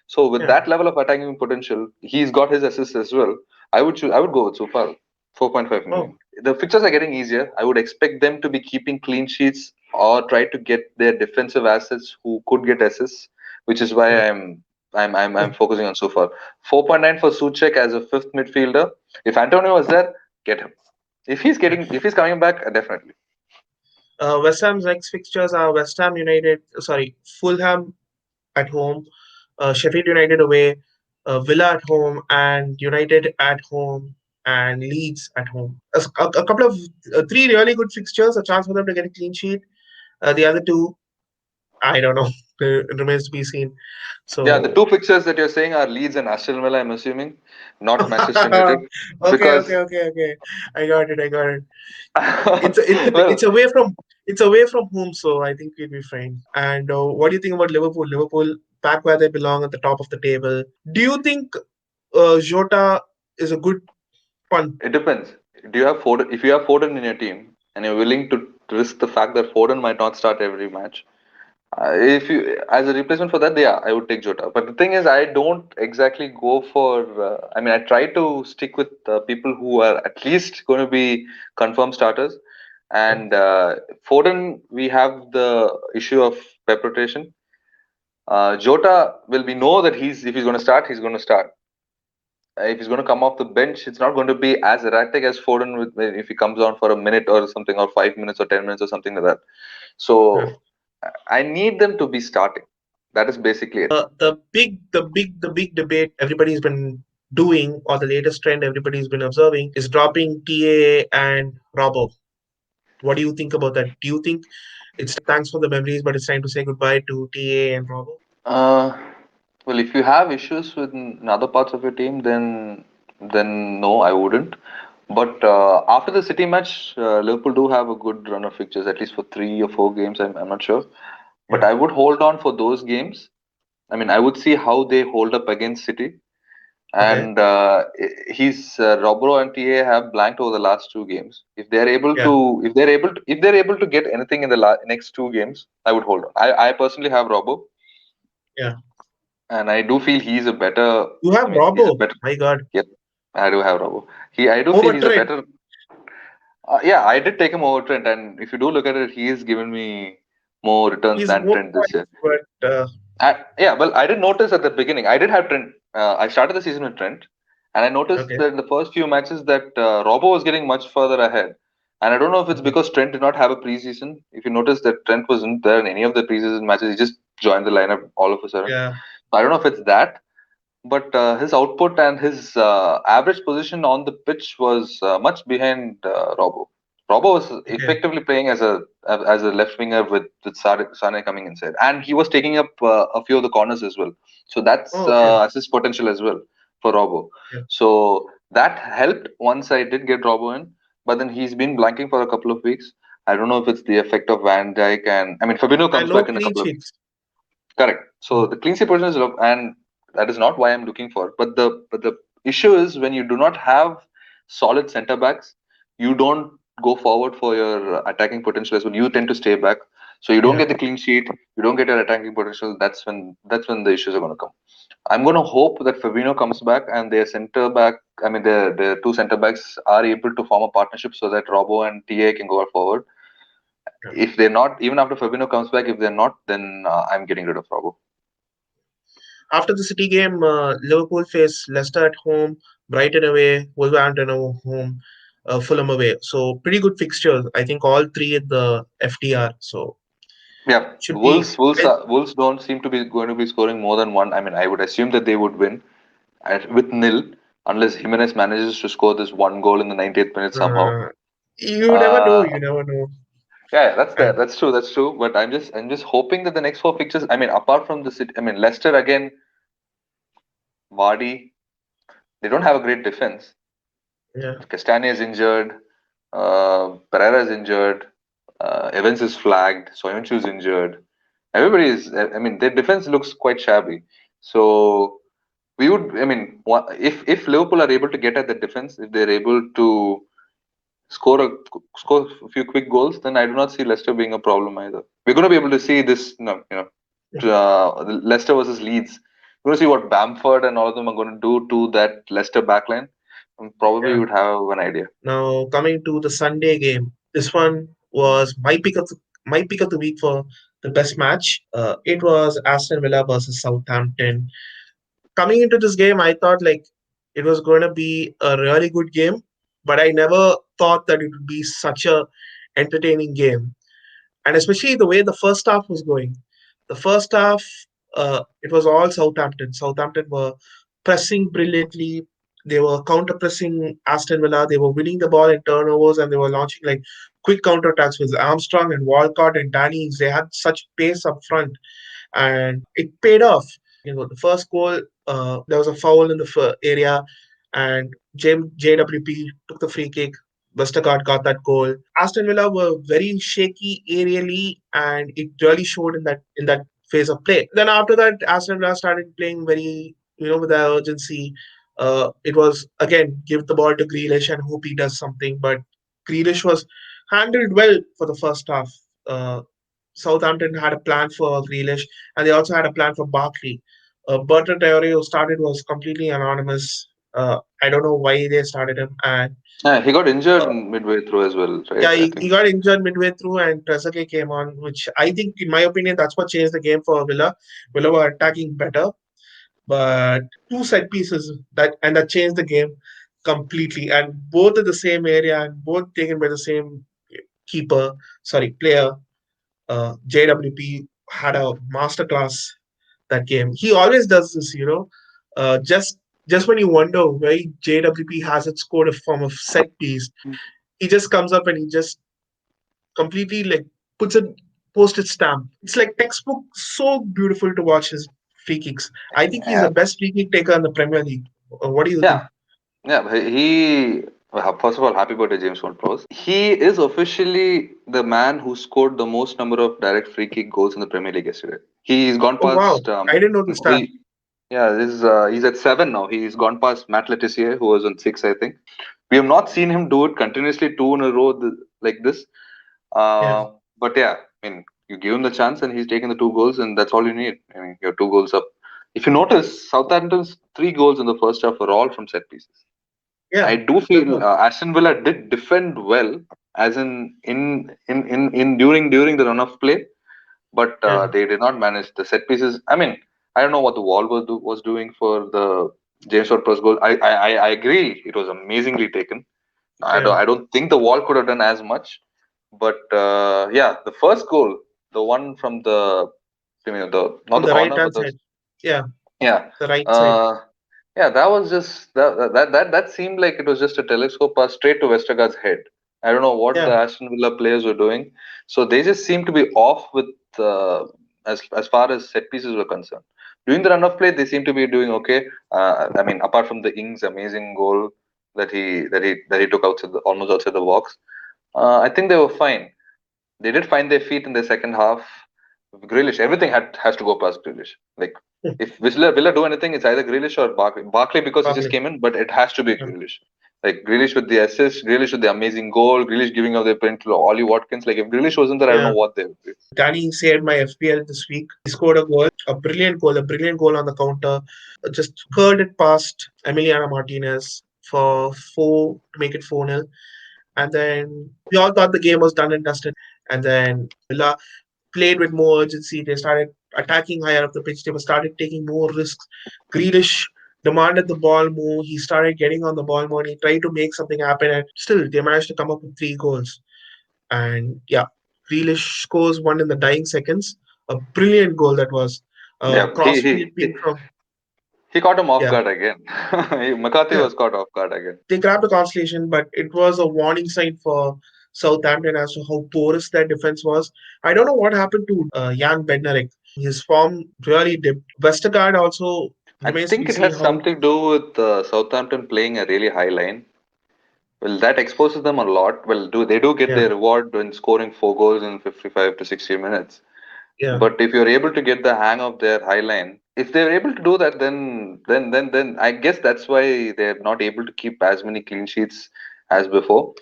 So with yeah. that level of attacking potential, he's got his assists as well. I would go with Sufal, 4.5 Oh, million. The fixtures are getting easier. I would expect them to be keeping clean sheets or try to get their defensive assets who could get assists, which is why mm, I'm focusing on Sufal. 4.9 for Suchek as a fifth midfielder. If Antonio was there, get him. yeah. If he's coming back, definitely. West Ham's next fixtures are West Ham United. Sorry, Fulham at home, Sheffield United away, Villa at home, and United at home, and Leeds at home. A couple of three really good fixtures, a chance for them to get a clean sheet. The other two, I don't know. It remains to be seen. Yeah, the So, two fixtures that you're saying are Leeds and Aston Villa, I'm assuming, not Manchester United, okay, because okay. I got it. I got it. It's well, away from home, so I think we'll be fine. And what do you think about Liverpool? Liverpool back where they belong at the top of the table. Do you think Jota is a good punt? it depends. Do you have Foden? If you have Foden in your team and you're willing to risk the fact that Foden might not start every match, if you as a replacement for that, yeah, I would take Jota. But the thing is, I don't exactly go for. I mean, I try to stick with people who are at least going to be confirmed starters. Yeah, And Foden, we have the issue of pep rotation. Jota will we know that he's if he's going to start, he's going to start. If he's going to come off the bench, it's not going to be as erratic as Foden if he comes on for a minute or something, or 5 minutes or 10 minutes or something like that. yeah. So I need them to be starting. That is basically it. The big debate everybody's been doing, or the latest trend everybody's been observing, is dropping TA and Robbo. What do you think about that? Do you think it's thanks for the memories, but it's time to say goodbye to TA and Robo? Uh, well, if you have issues with other parts of your team, then no, I wouldn't. But after the City match, Liverpool do have a good run of fixtures, at least for 3 or 4 games. I'm not sure, but Yeah. I would hold on for those games. I mean, I would see how they hold up against City. Okay. And Robbo and TA have blanked over the last 2 games. Yeah. If they're able to get anything in the next 2 games, I would hold on. I personally have Robbo, Yeah. and I do feel he's a better. You I have mean, he's a Robo. better. My God. Yep, I do have Robbo. I do feel Over he's a Trent. better. Yeah, I did take him over Trent, and if you do look at it, he has given me more returns He's than more Trent this year. points, but Yeah, well, I did notice at the beginning. I did have Trent. I started the season with Trent, and I noticed okay. that in the first few matches that Robbo was getting much further ahead. And I don't know if it's Okay. because Trent did not have a preseason. If you notice that Trent wasn't there in any of the preseason matches, he just joined the lineup all of a sudden. Yeah. So I don't know if it's that, but his output and his average position on the pitch was much behind Robbo. Robbo was Okay. effectively playing as a left winger with Sane coming inside, and he was taking up a few of the corners as well. So that's Oh, okay. assist potential as well for Robbo. Yeah. So that helped once I did get Robbo in, but then he's been blanking for a couple of weeks. I don't know if it's the effect of Van Dijk, and I mean Fabinho And comes no back in a clean couple of weeks. sheets. Correct. So the clean sheet position is low, and that is not why I'm looking for. But the issue is when you do not have solid center backs, you don't go forward for your attacking potential as well. You tend to stay back, so you don't Yeah. get the clean sheet. You don't get your attacking potential. That's when the issues are going to come. I'm going to hope that Fabinho comes back and their center back. I mean, the two center backs are able to form a partnership so that Robo and TA can go forward. Yeah. If they're not, even after Fabinho comes back, if they're not, then I'm getting rid of Robo. After the City game, Liverpool face Leicester at home, Brighton away, Wolverhampton home, Fulham away. So pretty good fixtures. I think all three at the FDR. So Yeah, should be. Wolves don't seem to be going to be scoring more than one. I mean, I would assume that they would win with nil unless Jimenez manages to score this one goal in the 90th minute somehow. Uh, you never know. Uh, You never know. yeah, And that's true. That's true. But I'm just hoping that the next 4 fixtures. I mean, apart from the city, I mean, Leicester again, Vardy, they don't have a great defense. yeah, Castagne is injured. Pereira is injured. Evans is flagged. Soyuncu is injured. Everybody is. I mean, their defense looks quite shabby. So we would. I mean, if Liverpool are able to get at the defense, if they're able to score a score a few quick goals, then I do not see Leicester being a problem either. We're going to be able to see this. Leicester versus Leeds. We're going to see what Bamford and all of them are going to do to that Leicester backline. And probably yeah. you would have an idea. Now coming to the Sunday game, this one was my pick of the week for the best match. It was Aston Villa versus Southampton. Coming into this game, I thought like it was going to be a really good game, but I never thought that it would be such a entertaining game. And especially the way the first half was going. The first half, it was all Southampton. Southampton were pressing brilliantly. They were counter pressing Aston Villa. They were winning the ball in turnovers and they were launching like quick counter attacks with Armstrong and Walcott and Danny Ings. They had such pace up front and it paid off. The first goal, there was a foul in the area, and JWP took the free kick. Westergaard got that goal. Aston Villa were very shaky aerially, and it really showed in that phase of play. Then after that, Aston Villa started playing very, with the urgency. It was again give the ball to Grealish and hope he does something, but Grealish was handled well for the first half. Southampton had a plan for Grealish, and they also had a plan for Barkley. Bertrand Traore, who started, was completely anonymous. I don't know why they started him, and Yeah, he got injured uh, midway through as well, right? yeah, I he think. got injured midway through, and Trezeguet came on, which I think, in my opinion, that's what changed the game for Villa. Villa were attacking better, but two set pieces that changed the game completely, and both in the same area, and both taken by the same keeper, sorry, player. JWP had a masterclass that game. He always does this, just when you wonder why JWP hasn't scored a form of set piece, he just comes up and he just completely like puts a postage stamp. It's like textbook, so beautiful to watch his free kicks. I think he's Yeah, the best free kick taker in the Premier League. What do you yeah, think? yeah. First of all, happy birthday, James Ward-Prowse. He is officially the man who scored the most number of direct free kick goals in the Premier League yesterday. He's gone Oh wow, past. I didn't know the stat. He Yeah, he's at seven now. He's gone past Matt Letitia, who was on six, I think. We have not seen him do it continuously two in a row like this. Yeah, But yeah, I mean, you give him the chance and he's taken the two goals, and that's all you need. I mean, you're two goals up. If you notice, Southampton's three goals in the first half were all from set pieces. yeah, I do that feel was, Aston Villa did defend well, as in during the run of play, but yeah, they did not manage the set pieces. I mean, I don't know what the wall was doing for the James Ward-Prowse goal. I agree, it was amazingly taken. yeah. I don't think the wall could have done as much, but yeah, the first goal, the one from the, you know, the not On the the right corner, but hand the, side. Yeah, yeah, the right side. uh, yeah, that was just that seemed like it was just a telescope pass straight to Westergaard's head. I don't know what the Yeah, Aston Villa players were doing, so they just seemed to be off with as far as set pieces were concerned. During the run of play, they seem to be doing okay. I mean, apart from the Ings amazing goal that he took outside almost outside the box, I think they were fine. They did find their feet in the second half. Grealish, everything has to go past Grealish. Like if Villa do anything, it's either Grealish or Barkley. Barkley because he just Barkley. came in, but it has to be Yeah. Grealish. Like Grealish with the assist, Grealish with the amazing goal, Grealish giving up the print to Ollie Watkins. Like if Grealish wasn't there, I don't know Yeah. what they would do. Danny saved my FPL this week. He scored a brilliant goal on the counter. Just curled it past Emiliano Martinez for four to make it 4-0. And then we all thought the game was done and dusted. And then Villa played with more urgency. They started attacking higher up the pitch. They started taking more risks. Grealish demanded the ball more. He started getting on the ball more and he tried to make something happen. And still, they managed to come up with three goals. And yeah, Grealish scores one in the dying seconds. A brilliant goal that was. Yeah, Cross field ping from, he caught him off yeah, guard again. McCarthy yeah. was caught off guard again. They grabbed the constellation, but it was a warning sign for Southampton as to how porous their defense was. I don't know what happened to Jan Bednarek. His form really dipped. Westergaard also I remains to think be it seen has how. something to do with Southampton playing a really high line. Well, that exposes them a lot. Well, do they do get Yeah, their reward when scoring four goals in 55 to 60 minutes? yeah, But if you're able to get the hang of their high line, if they're able to do that, then I guess that's why they're not able to keep as many clean sheets as before.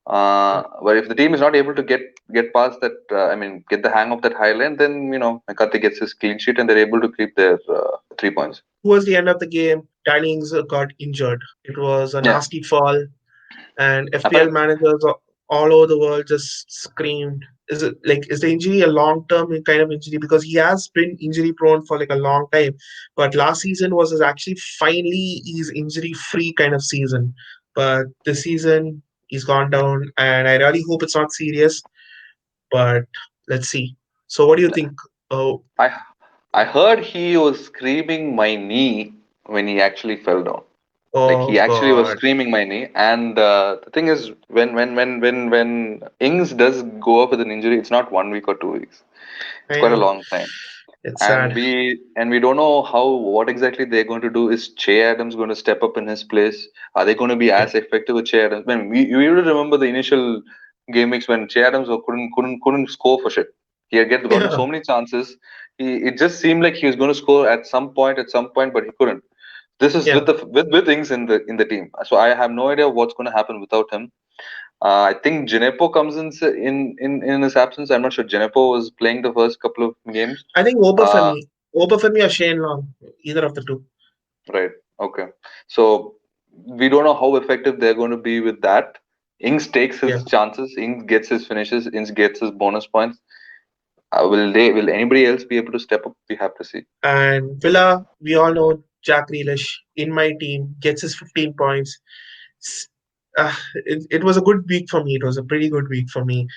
yeah. But if the team is not able to get past that, I mean, get the hang of that high line, then McCarthy gets his clean sheet and they're able to keep their 3 points. Towards the end of the game, Danny Ings got injured. It was a Yeah, nasty fall, and FPL apparently, managers all over the world just screamed. Is the injury a long term kind of injury? Because he has been injury prone for like a long time. But last season was his actually finally he's injury free kind of season. But this season he's gone down, and I really hope it's not serious. But let's see. So what do you think? Oh, I I heard he was screaming my knee when he actually fell down. Like oh he actually was God, screaming my knee. And the thing is, when Ings does go up with an injury, it's not 1 week or 2 weeks. It's I quite a know long time. it's And sad. we don't know what exactly they're going to do. Is Che Adams going to step up in his place? Are they going to be Yeah, as effective with Che Adams? When we will remember the initial game weeks when Che Adams couldn't score for shit. He had gotten yeah, so many chances. It just seemed like he was going to score at some point, but he couldn't. This is yeah. with things in the team. So I have no idea what's going to happen without him. I think Ginepo comes in his absence. I'm not sure. Ginepo was playing the first couple of games. I think Uh, Obafemi or Shane Long, either of the two. right. Okay. So we don't know how effective they're going to be with that. Ings takes Yeah. his chances. Ings gets his finishes. Ings gets his bonus points. Will anybody else be able to step up? We have to see. And Villa, we all know Jack Grealish in my team gets his 15 points. S- it was a good week for me. It was a pretty good week for me.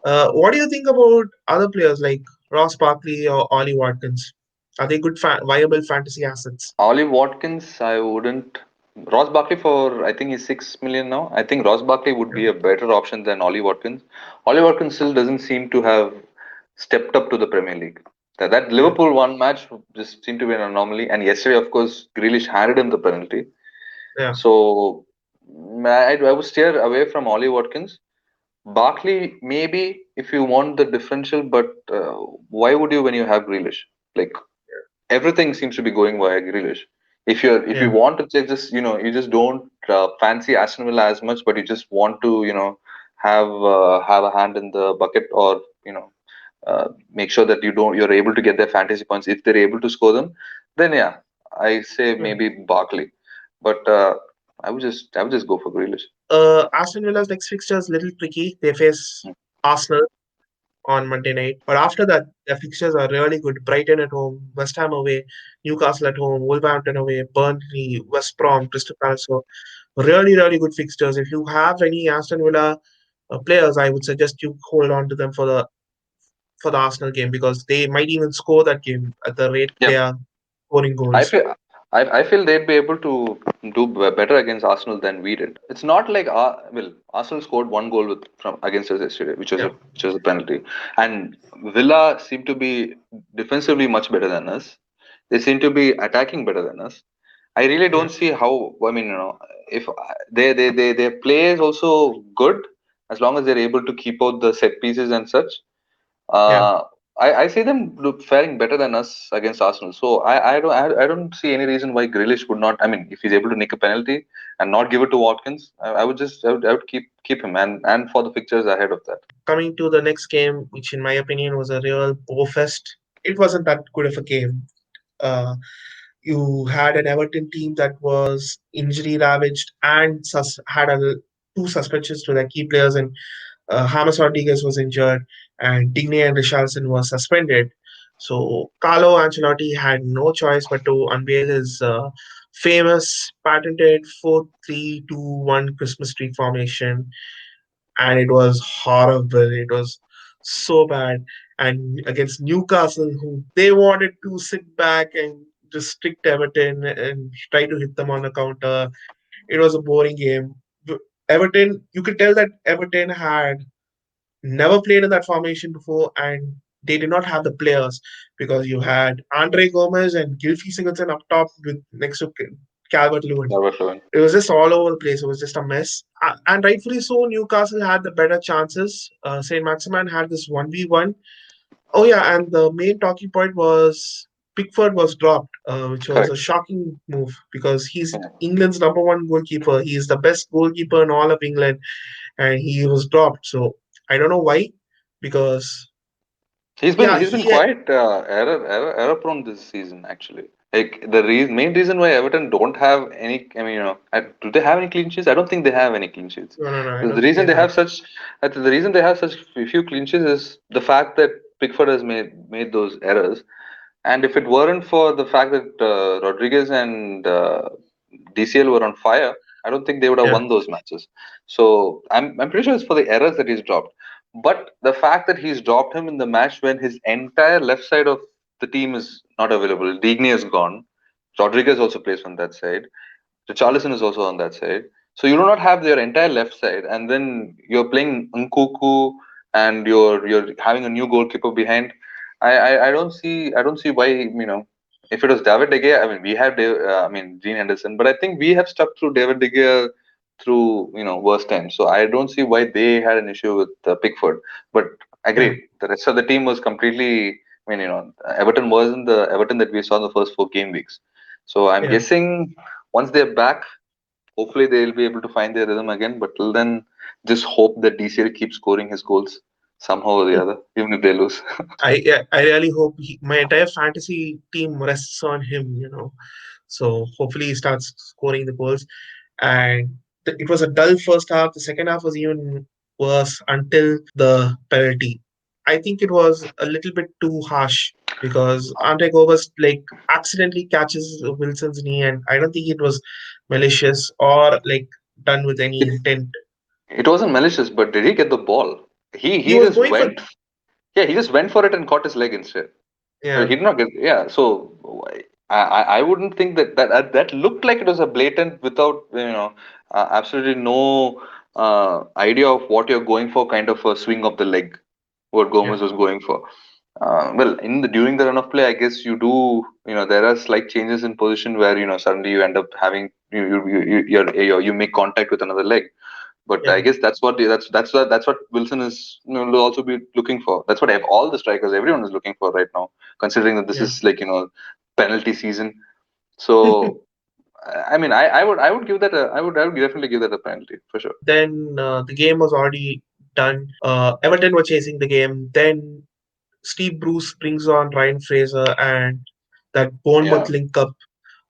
What do you think about other players like Ross Barkley or Ollie Watkins? Are they good, viable fantasy assets? Ollie Watkins, I wouldn't. Ross Barkley for I think he's 6 million now. I think Ross Barkley would Yeah, be a better option than Ollie Watkins. Ollie Watkins still doesn't seem to have stepped up to the Premier League. That yeah, Liverpool one match just seemed to be an anomaly. And yesterday, of course, Grealish handed him the penalty. yeah, So I would steer away from Ollie Watkins. Barkley, maybe if you want the differential, but why would you when you have Grealish? Like everything seems to be going via Grealish. If you yeah. want to check this, you just don't fancy Aston Villa as much, but you just want to have a hand in the bucket, or make sure that you're able to get their fantasy points if they're able to score them. Then yeah, I say Yeah. maybe Barkley, but I would just go for Grealish. Aston Villa's next fixture is little tricky. They face Mm. Arsenal on Monday night. But after that, their fixtures are really good. Brighton at home, West Ham away, Newcastle at home, Wolverhampton away, Burnley, West Brom, Crystal Palace. So really, really good fixtures. If you have any Aston Villa players, I would suggest you hold on to them for the Arsenal game because they might even score that game at the rate Yeah, they are scoring I goals. feel I feel they'd be able to do better against Arsenal than we did. It's not like Arsenal scored one goal from against us yesterday, Yeah, which was a penalty, and Villa seem to be defensively much better than us. They seem to be attacking better than us. I really yeah, don't see how. I mean, if their play is also good as long as they're able to keep out the set pieces and such. yeah. Uh, I see them faring better than us against Arsenal. So I don't see any reason why Grealish would not. I mean, if he's able to nick a penalty and not give it to Watkins, I would keep him, and for the pictures ahead of that. Coming to the next game, which in my opinion was a real bore fest, it wasn't that good of a game. Uh, you had an Everton team that was injury ravaged and had two suspensions to their key players, and James Rodriguez was injured, and Digne and Richarlison were suspended. So Carlo Ancelotti had no choice but to unveil his famous patented 4-3-2-1 Christmas tree formation, and it was horrible. It was so bad. And against Newcastle, who they wanted to sit back and restrict Everton and try to hit them on the counter. It was a boring game. Everton, you could tell that Everton had never played in that formation before, and they did not have the players because you had Andre Gomez and Gylfi Sigurdsson up top with next to Calvert Lewin. Never Lewin. It was just all over the place. It was just a mess. And rightfully so, Newcastle had the better chances. St. Maximan had this 1v1. Oh, yeah, and the main talking point was Pickford was dropped, which was a Correct. shocking move because he's Yeah. England's number one goalkeeper. He is the best goalkeeper in all of England, and he was dropped. So I don't know why, because, He's been yeah, he's been he, quite error prone this season actually. Like the main reason why Everton don't have any, I mean, do they have any clean sheets? I don't think they have any clean sheets. no, no, no, I The don't the think reason they they have. have such, the reason they have such few clean sheets is the fact that Pickford has made those errors. And if it weren't for the fact that Rodriguez and DCL were on fire, I don't think they would have Yeah, won those matches. So I'm pretty sure it's for the errors that he's dropped. But the fact that he's dropped him in the match when his entire left side of the team is not available, Digne is gone. Rodriguez also plays on that side. Richarlison is also on that side. So you do not have their entire left side, and then you're playing Nkuku, and you're having a new goalkeeper behind. I don't see why, if it was David De Gea. I mean, we have Gene Henderson, but I think we have stuck through David De Gea through worse times. So I don't see why they had an issue with Pickford. But yeah, agreed, the rest of the team was completely. I mean, Everton wasn't the Everton that we saw in the first 4 game weeks. So I'm yeah. guessing once they're back, hopefully they'll be able to find their rhythm again. But till then, just hope that DCL keeps scoring his goals somehow or the other, even if they lose. I really hope my entire fantasy team rests on him. So hopefully he starts scoring the goals. And it was a dull first half. The second half was even worse until the penalty. I think it was a little bit too harsh because Andre Gomez like accidentally catches Wilson's knee, and I don't think it was malicious or like done with any it, intent. it wasn't malicious, but did he get the ball? He He he was just going for went. Yeah, he just went for it and caught his leg instead. yeah. He did not get. Yeah, so why? I wouldn't think that looked like it was a blatant without absolutely no idea of what you're going for, kind of a swing of the leg, what Yeah, Gomez was going for. Well, in the during the run of play, I guess you do, there are slight changes in position where suddenly you end up having you make contact with another leg. But I yeah, guess that's what Wilson is, will also be looking for. That's what all the strikers, everyone is looking for right now, considering that this yeah. is like penalty season. So I would give that I would definitely give that a penalty for sure. Then the game was already done. Everton were chasing the game. Then Steve Bruce brings on Ryan Fraser and that Bournemouth Yeah, link up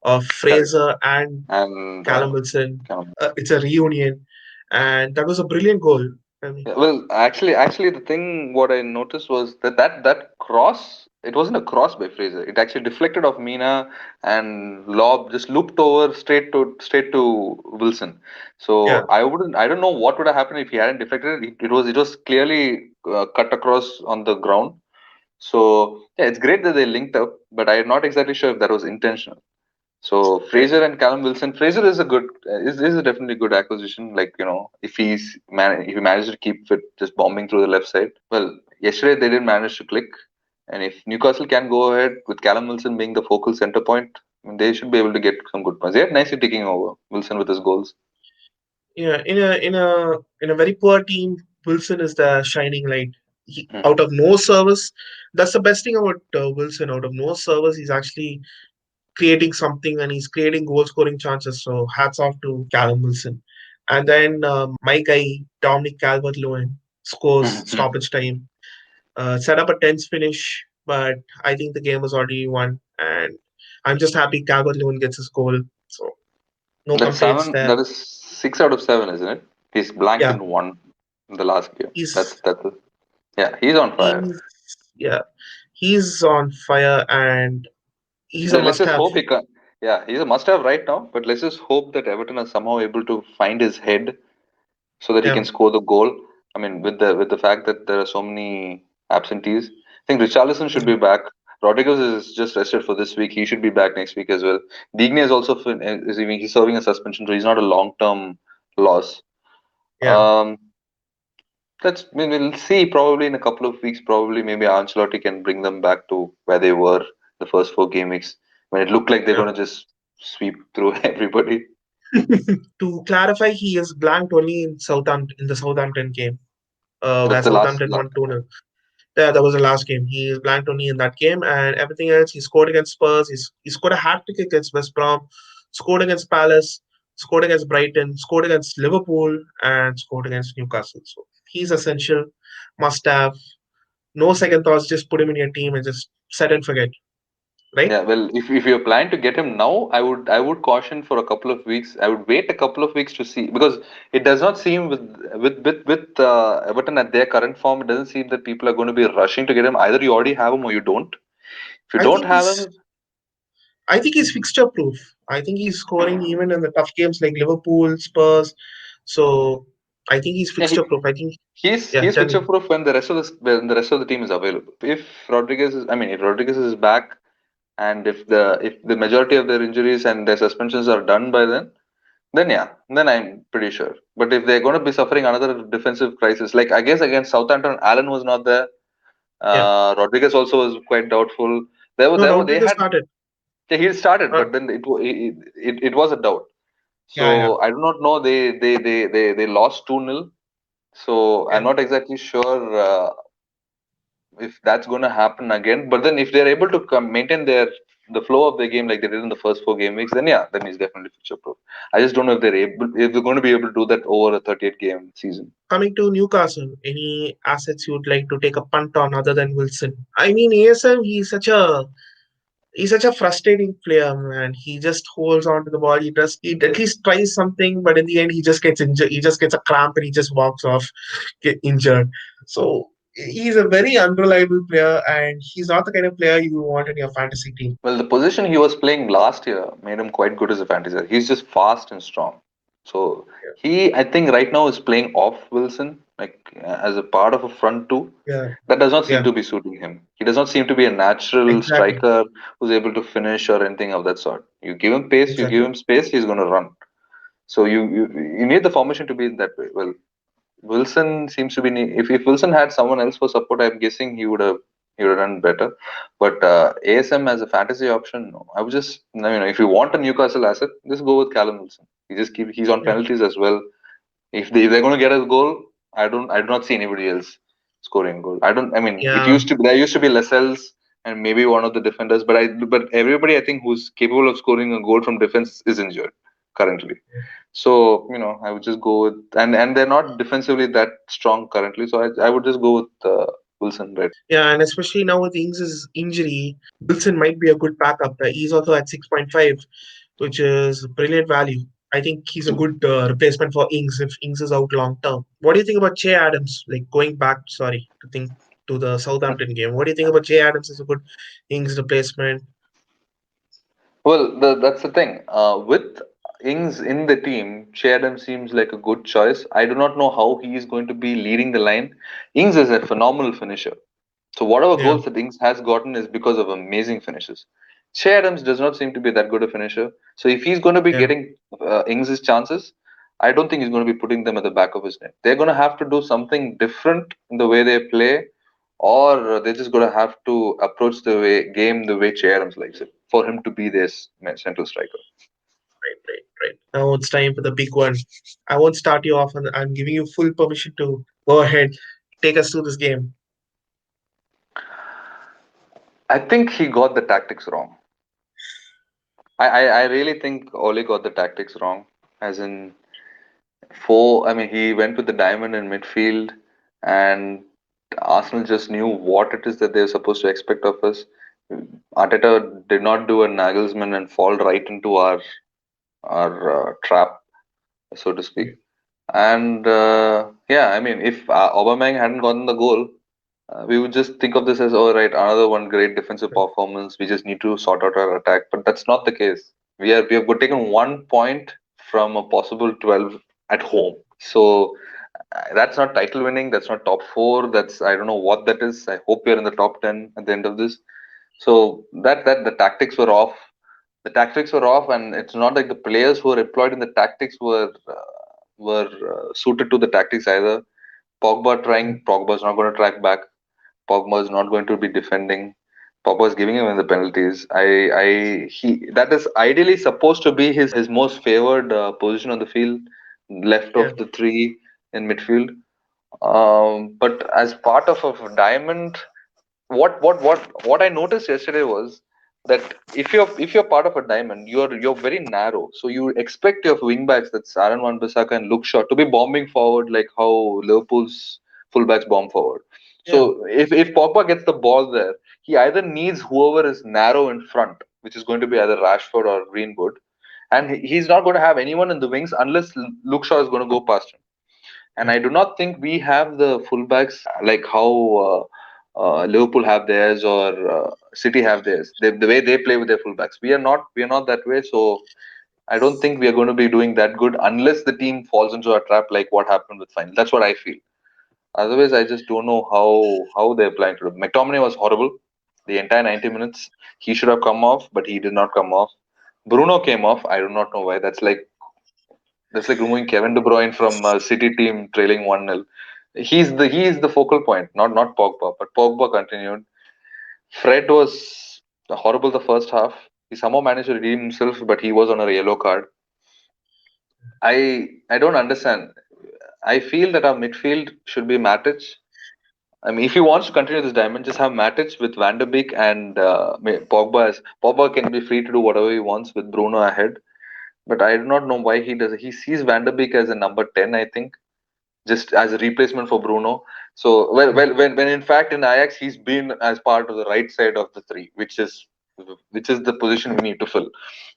of correct. Fraser and And Callum Wilson. come It's a reunion, and that was a brilliant goal. I mean, Yeah, well, actually, the thing what I noticed was that cross. It wasn't a cross by Fraser. It actually deflected off Mina and lob just looped over straight to Wilson. yeah, So I don't know what would have happened if he hadn't deflected it. It was clearly cut across on the ground. So yeah, it's great that they linked up, but I'm not exactly sure if that was intentional. So right. Fraser and Callum Wilson. Fraser is a good is a definitely good acquisition. Like if he manages to keep fit, just bombing through the left side. Well, yesterday they didn't manage to click, and if Newcastle can go ahead with Callum Wilson being the focal center point, I mean, they should be able to get some good points. They had nicely taking over Wilson with his goals. Yeah, in a very poor team, Wilson is the shining light. Mhm. Out of no service, that's the best thing about Wilson. Out of no service, he's actually creating something and he's creating goal scoring chances. So hats off to Callum Wilson. And then my guy Dominic Calvert-Lewin scores stoppage time. Set up a tense finish, but I think the game was already won. And I'm just happy Calvert-Lewin gets his goal. So no That's complaints seven. there. That is 6 out of 7, isn't it? He's blanked Yeah, in one in the last game. That's he's that's yeah. He's on fire. he's yeah he's on fire and he's a Let's just must-have. hope he can. Yeah, he's a must-have right now. But let's just hope that Everton are somehow able to find his head so that he Yeah, can score the goal. I mean, with the fact that there are so many absentees, I think Richarlison should yeah, be back. Rodriguez is just rested for this week. He should be back next week as well. Digne is also he's serving a suspension, so he's not a long-term loss. yeah, Um, I mean, we'll see probably in a couple of weeks. Probably maybe Ancelotti can bring them back to where they were the first 4 game weeks when it looked like they're yeah. going to just sweep through everybody. To clarify, he is blanked only in the Southampton game, That's where the last. Southampton won 2-0. Yeah, that was the last game. He is blanked only in that game, and everything else he scored against Spurs. He scored a hat trick against West Brom, scored against Palace, scored against Brighton, scored against Liverpool, and scored against Newcastle. So he's essential, must have. No second thoughts. Just put him in your team and just set and forget. Right? Yeah, well, if you're planning to get him now, I would caution for a couple of weeks. I would wait a couple of weeks to see because it does not seem with Everton at their current form, it doesn't seem that people are going to be rushing to get him. Either you already have him or you don't. If you I don't think have he's him, I think he's fixture proof. I think he's scoring even in the tough games like Liverpool, Spurs. So I think he's yeah, fixture proof. I think he's yeah, he's tell picture me. proof when the rest of the team is available. If Rodriguez is back and if the majority of their injuries and their suspensions are done by then yeah, then I'm pretty sure. But if they're going to be suffering another defensive crisis, like I guess against Southampton, Allen was not there. Yeah. Rodriguez also was quite doubtful. No, They Rodriguez had started. yeah, he started, Uh, but then it was a doubt. yeah, yeah, So I do not know. They lost 2-0. So I'm yeah. not exactly sure if that's going to happen again. But then if they're able to maintain the flow of the game like they did in the first 4 game weeks, then yeah, then he's definitely future proof. I just don't know if they're going to be able to do that over a 38 game season. Coming to Newcastle, any assets you would like to take a punt on other than Wilson? I mean, ASM, he's such a frustrating player, man. He just holds on to the ball. He at least tries something, but in the end, he just gets injured. He just gets a cramp and he just walks off, get injured. So he's a very unreliable player, and he's not the kind of player you want in your fantasy team. Well, the position he was playing last year made him quite good as a fantasy player. He's just fast and strong. So I think right now is playing off Wilson like as a part of a front two, Yeah, that does not seem yeah, to be suiting him. He does not seem to be a natural exactly, striker who's able to finish or anything of that sort. You give him pace, you give exactly. him space, he's going to run. So you need the formation to be in that way. Well, Wilson seems to be if Wilson had someone else for support, I'm guessing he would have done better. But ASM as a fantasy option, no. I would just if you want a Newcastle asset, just go with Callum Wilson. He's on Yeah, penalties as well. If they're going to get a goal, I do not see anybody else scoring a goal. I don't. I mean, it yeah, used to be there used to be Lascelles and maybe one of the defenders, but everybody I think who's capable of scoring a goal from defense is injured currently. So I would just go with and they're not defensively that strong currently. So I would just go with Wilson right. yeah. And especially now with Ings' injury, Wilson might be a good backup. He's also at 6.5, which is brilliant value. I think he's a good replacement for Ings if Ings is out long term. What do you think about Che Adams? Like going back, sorry, to the Southampton game. What do you think about Che Adams as a good Ings replacement? Well, that's the thing. With Ings in the team, Shadam seems like a good choice. I do not know how he is going to be leading the line. Ings is a phenomenal finisher. So whatever Yeah, goals that Ings has gotten is because of amazing finishes. Che Adams does not seem to be that good a finisher. So if he's going to be yeah. getting Ings' chances, I don't think he's going to be putting them at the back of his net. They're going to have to do something different in the way they play, or they're just going to have to approach the game the way Che Adams likes it for him to be their central striker. Right, right, right. Now it's time for the big one. I won't start you off, and I'm giving you full permission to go ahead, take us through this game. I think he got the tactics wrong. I really think Ole got the tactics wrong. As in, I mean, he went with the diamond in midfield, and Arsenal just knew what it is that they're supposed to expect of us. Arteta did not do a Nagelsmann and fall right into our trap, so to speak. And yeah, I mean, if Aubameyang hadn't gotten the goal, we would just think of this as, all right, another one great defensive performance. We just need to sort out our attack, but that's not the case. We have taken 1 point from a possible 12 at home. So that's not title winning. That's not top four. That's I don't know what that is. I hope we're in the top 10 at the end of this. So that the tactics were off. The tactics were off, and it's not like the players who were employed in the tactics were suited to the tactics either. Pogba's not going to track back. Pogba is not going to be defending. Pogba is giving him the penalties. He that is ideally supposed to be his most favored position on the field, left Yeah, of the three in midfield. But as part of a diamond, what I noticed yesterday was that if you're part of a diamond, you're very narrow. So you expect your wing backs, that's Aaron Wan-Bissaka and Luke Shaw, to be bombing forward like how Liverpool's fullbacks bomb forward. yeah, So if Pogba gets the ball there, he either needs whoever is narrow in front, which is going to be either Rashford or Greenwood, and he's not going to have anyone in the wings unless Luke Shaw is going to go past him. And yeah, I do not think we have the fullbacks like how Liverpool have theirs or City have theirs. The way they play with their fullbacks, we are not that way. So I don't think we are going to be doing that good unless the team falls into a trap like what happened with final. That's what I feel. Otherwise, I just don't know how they're planning to do. McTominay was horrible the entire 90 minutes. He should have come off, but he did not come off. Bruno came off. I do not know why. That's like removing Kevin De Bruyne from a City team trailing 1-0. He is the focal point, not Pogba. But Pogba continued. Fred was horrible the first half. He somehow managed to redeem himself, but he was on a yellow card. I don't understand. I feel that our midfield should be Matic. I mean, if he wants to continue this diamond, just have Matic with Van der Beek and Pogba. Pogba can be free to do whatever he wants with Bruno ahead. But I do not know why he does it. He sees Van der Beek as a number 10, I think, just as a replacement for Bruno. So when in fact in Ajax he's been as part of the right side of the three, which is the position we need to fill.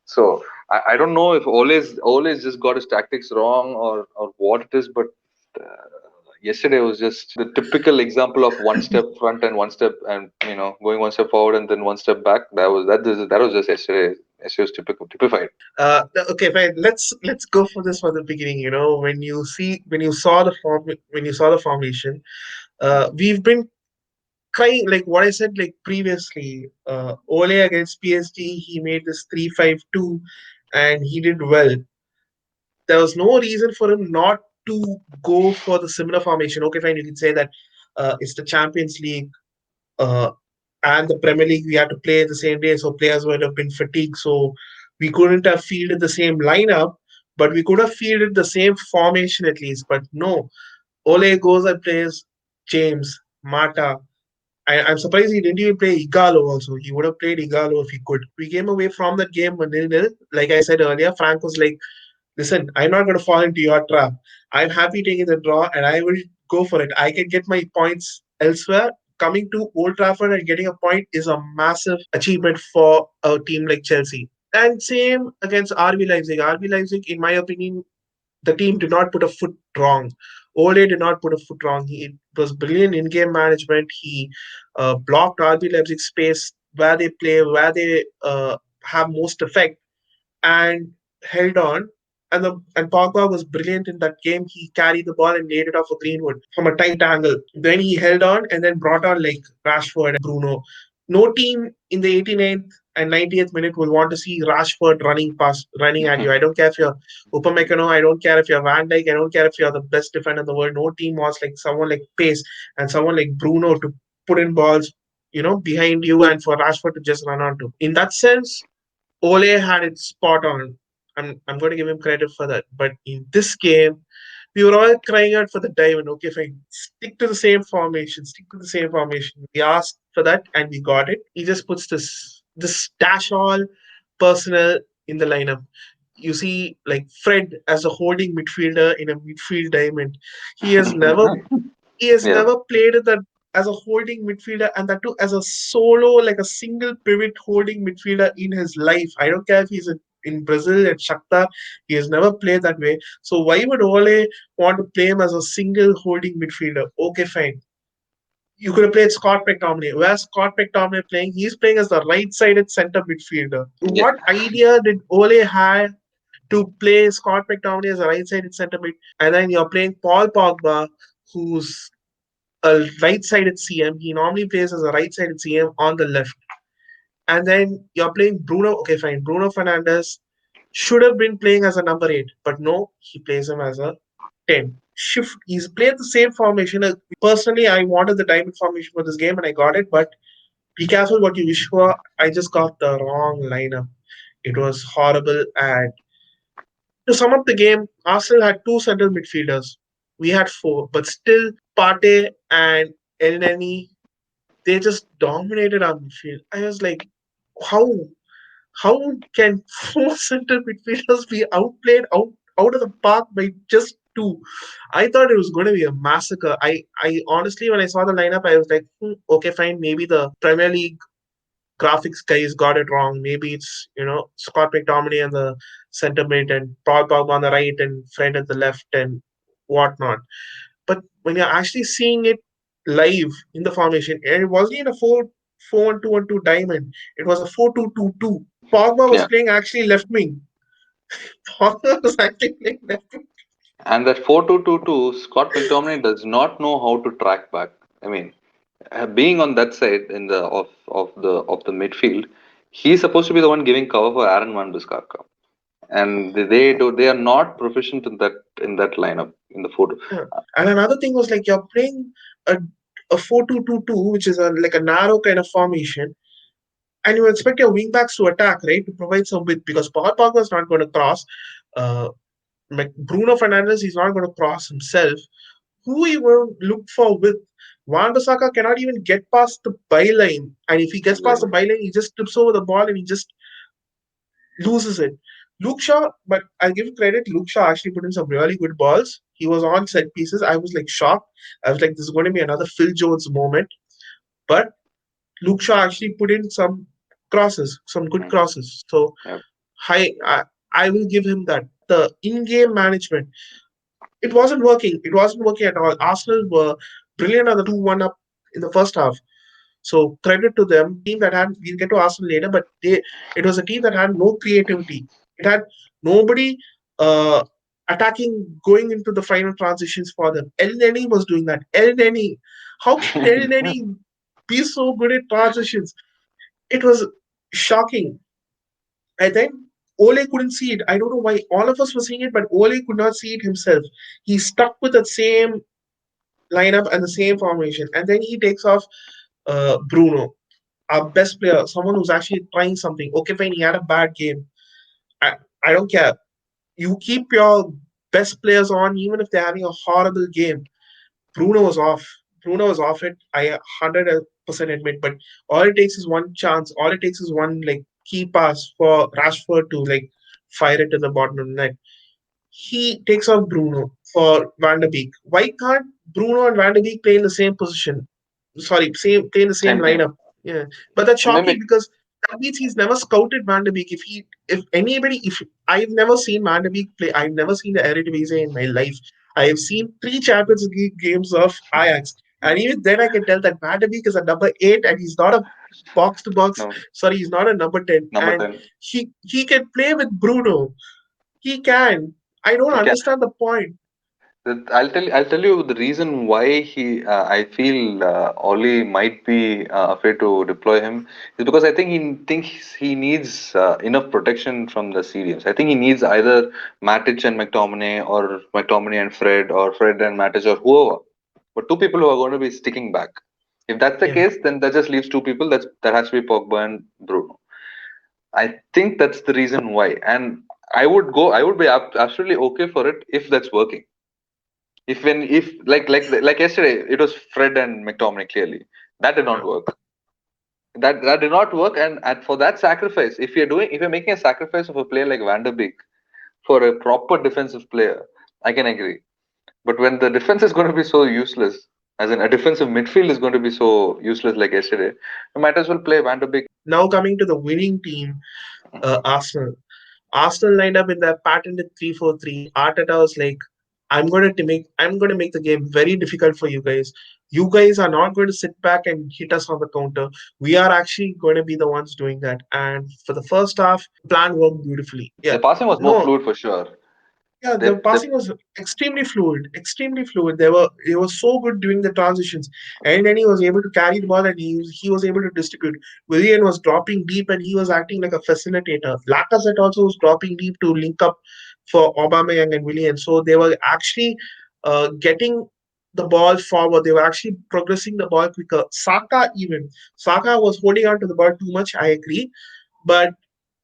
So I don't know if Ole's just got his tactics wrong or what it is, but yesterday was just the typical example of one step front and one step, and going one step forward and then one step back. That was just yesterday. Yesterday was typified. Okay, fine. Let's go for this from the beginning. When you saw the formation, we've been trying, like what I said like previously. Ole against PSG, he made this 3-5-2, and he did well. There was no reason for him not to go for the similar formation. Okay, fine. You can say that it's the Champions League. And the Premier League, we had to play the same day, so players would have been fatigued. So we couldn't have fielded the same lineup, but we could have fielded the same formation at least. But no, Ole goes and plays James, Mata. I'm surprised he didn't even play Igalo also. He would have played Igalo if he could. We came away from that game 0-0. Like I said earlier, Frank was like, listen, I'm not going to fall into your trap. I'm happy taking the draw and I will go for it. I can get my points elsewhere. Coming to Old Trafford and getting a point is a massive achievement for a team like Chelsea. And same against RB Leipzig. RB Leipzig, in my opinion, the team did not put a foot wrong. Ole did not put a foot wrong. It was brilliant in-game management. He blocked RB Leipzig space where they play, where they have most effect, and held on. And Pogba was brilliant in that game. He carried the ball and laid it off for Greenwood from a tight angle. Then he held on and then brought on like Rashford and Bruno. No team in the 89th and 90th minute will want to see Rashford running at you. I don't care if you're Upamecano, I don't care if you're Van Dijk, I don't care if you're the best defender in the world. No team wants like someone like Pace and someone like Bruno to put in balls, behind you and for Rashford to just run onto. In that sense, Ole had it spot on. I'm going to give him credit for that. But in this game, we were all crying out for the diamond. Okay, fine. Stick to the same formation. Stick to the same formation. We asked for that and we got it. He just puts this dash all personnel in the lineup. You see, like Fred as a holding midfielder in a midfield diamond. He has never he has Yeah. never played that as a holding midfielder, and that too as a solo, like a single pivot holding midfielder in his life. I don't care if he's in Brazil at Shakhtar, he has never played that way. So why would Ole want to play him as a single holding midfielder? Okay, fine. You could have played Scott McTominay. Where's Scott McTominay playing? He's playing as the right-sided center midfielder. Yeah. What idea did Ole have to play Scott McTominay as a right-sided centre mid, and then you're playing Paul Pogba, who's a right-sided CM. He normally plays as a right-sided CM on the left. And then you're playing Bruno. Okay, fine. Bruno Fernandes should have been playing as a number 8, but no, he plays him as a 10. Shift. He's played the same formation. Personally, I wanted the diamond formation for this game and I got it, but be careful what you wish for. I just got the wrong lineup. It was horrible. And to sum up the game, Arsenal had two central midfielders. We had four, but still Partey and Elneny, they just dominated our midfield. I was like, how how can four center midfielders be out of the park by just two? I thought it was going to be a massacre. I honestly, when I saw the lineup, I was like, okay, fine, maybe the Premier League graphics guys got it wrong. Maybe it's Scott McTominay on the center mid and Paul Pogba on the right and Fred at the left and whatnot. But when you're actually seeing it live in the formation, and it wasn't even a 4-4-1-2-1-2 diamond, it was a 4-2-2-2. Pogba was Yeah. playing actually left wing. Pogba was actually playing left wing. And that 4-2-2-2, Scott McTominay does not know how to track back. I mean, being on that side in the of the midfield, he's supposed to be the one giving cover for Aaron Van Bissaka, and they are not proficient in that lineup in the photo. Yeah. And another thing was like you're playing a a 4-2-2-2, which is like a narrow kind of formation, and you expect your wing backs to attack, right, to provide some width because Paul Pogba is not going to cross. Uh, Bruno Fernandes is not going to cross himself. Who he will look for with? Wan Bissaka cannot even get past the byline, and if he gets past the Exactly. byline, he just trips over the ball and he just loses it. Luke Shaw, but I'll give credit. Luke Shaw actually put in some really good balls. He was on set pieces. I was like shocked. I was like, this is going to be another Phil Jones moment. But Luke Shaw actually put in some crosses, some good Mhm. crosses. So Yeah. I will give him that. The in-game management. It wasn't working. It wasn't working at all. Arsenal were brilliant on the 2-1 up in the first half. So credit to them. Team that had, we'll get to Arsenal later, but it was a team that had no creativity. It had nobody uh, attacking, going into the final transitions for them. El Neni was doing that. El Neni, how can El Neni be so good at transitions? It was shocking. And then Ole couldn't see it. I don't know why all of us were seeing it, but Ole could not see it himself. He stuck with the same lineup and the same formation, and then he takes off Bruno, our best player, someone who's actually trying something. Okay, fine, he had a bad game. I, I don't care. You keep your best players on, even if they're having a horrible game. Bruno was off. Bruno was off it. I 100% admit, but all it takes is one chance. All it takes is one like key pass for Rashford to like fire it to the bottom of the net. He takes off Bruno for Van der Beek. Why can't Bruno and Van der Beek play in the same position? Sorry, same play in the same Same team. lineup. Yeah, but that's Maybe shocking because that means he's never scouted Van der Beek. If anybody, if I've never seen Van der Beek play, I've never seen the Eredivisie in my life. I have seen three Champions League games of Ajax, and even then I can tell that Van der Beek is a number 8, and he's not a box to box. no, Sorry, he's not a number 10, number and 10. he can play with Bruno. He can. I don't He can. understand the point. I'll tell you the reason why I feel Oli might be afraid to deploy him is because I think he thinks he needs enough protection from the CDMs. I think he needs either Matic and McTominay, or McTominay and Fred, or Fred and Matic, or whoever. But two people who are going to be sticking back. If that's the Yeah. case, then that just leaves two people. That has to be Pogba and Bruno. I think that's the reason why, and I would be absolutely okay for it if that's working. If like yesterday, it was Fred and McTominay clearly. That did not Yeah. work. That did not work, and for that sacrifice, if you're making a sacrifice of a player like Van der Beek for a proper defensive player, I can agree. But when the defense is going to be so useless, as in a defensive midfield is going to be so useless like yesterday, you might as well play Van der Beek. Now coming to the winning team, Arsenal. Arsenal lined up in their patented 3-4-3. Arteta was like, I'm going to make the game very difficult for you guys. You guys are not going to sit back and hit us on the counter. We are actually going to be the ones doing that. And for the first half, plan worked beautifully. The Yeah. passing was more No, fluid for sure. yeah, They, the they, passing was extremely fluid, extremely fluid. They were so good doing the transitions, and then he was able to carry the ball and he was able to distribute. Willian was dropping deep and he was acting like a facilitator. Lacazette also was dropping deep to link up for Aubameyang and Willian. So they were actually getting the ball forward. They were actually progressing the ball quicker. Saka was holding on to the ball too much. I agree, but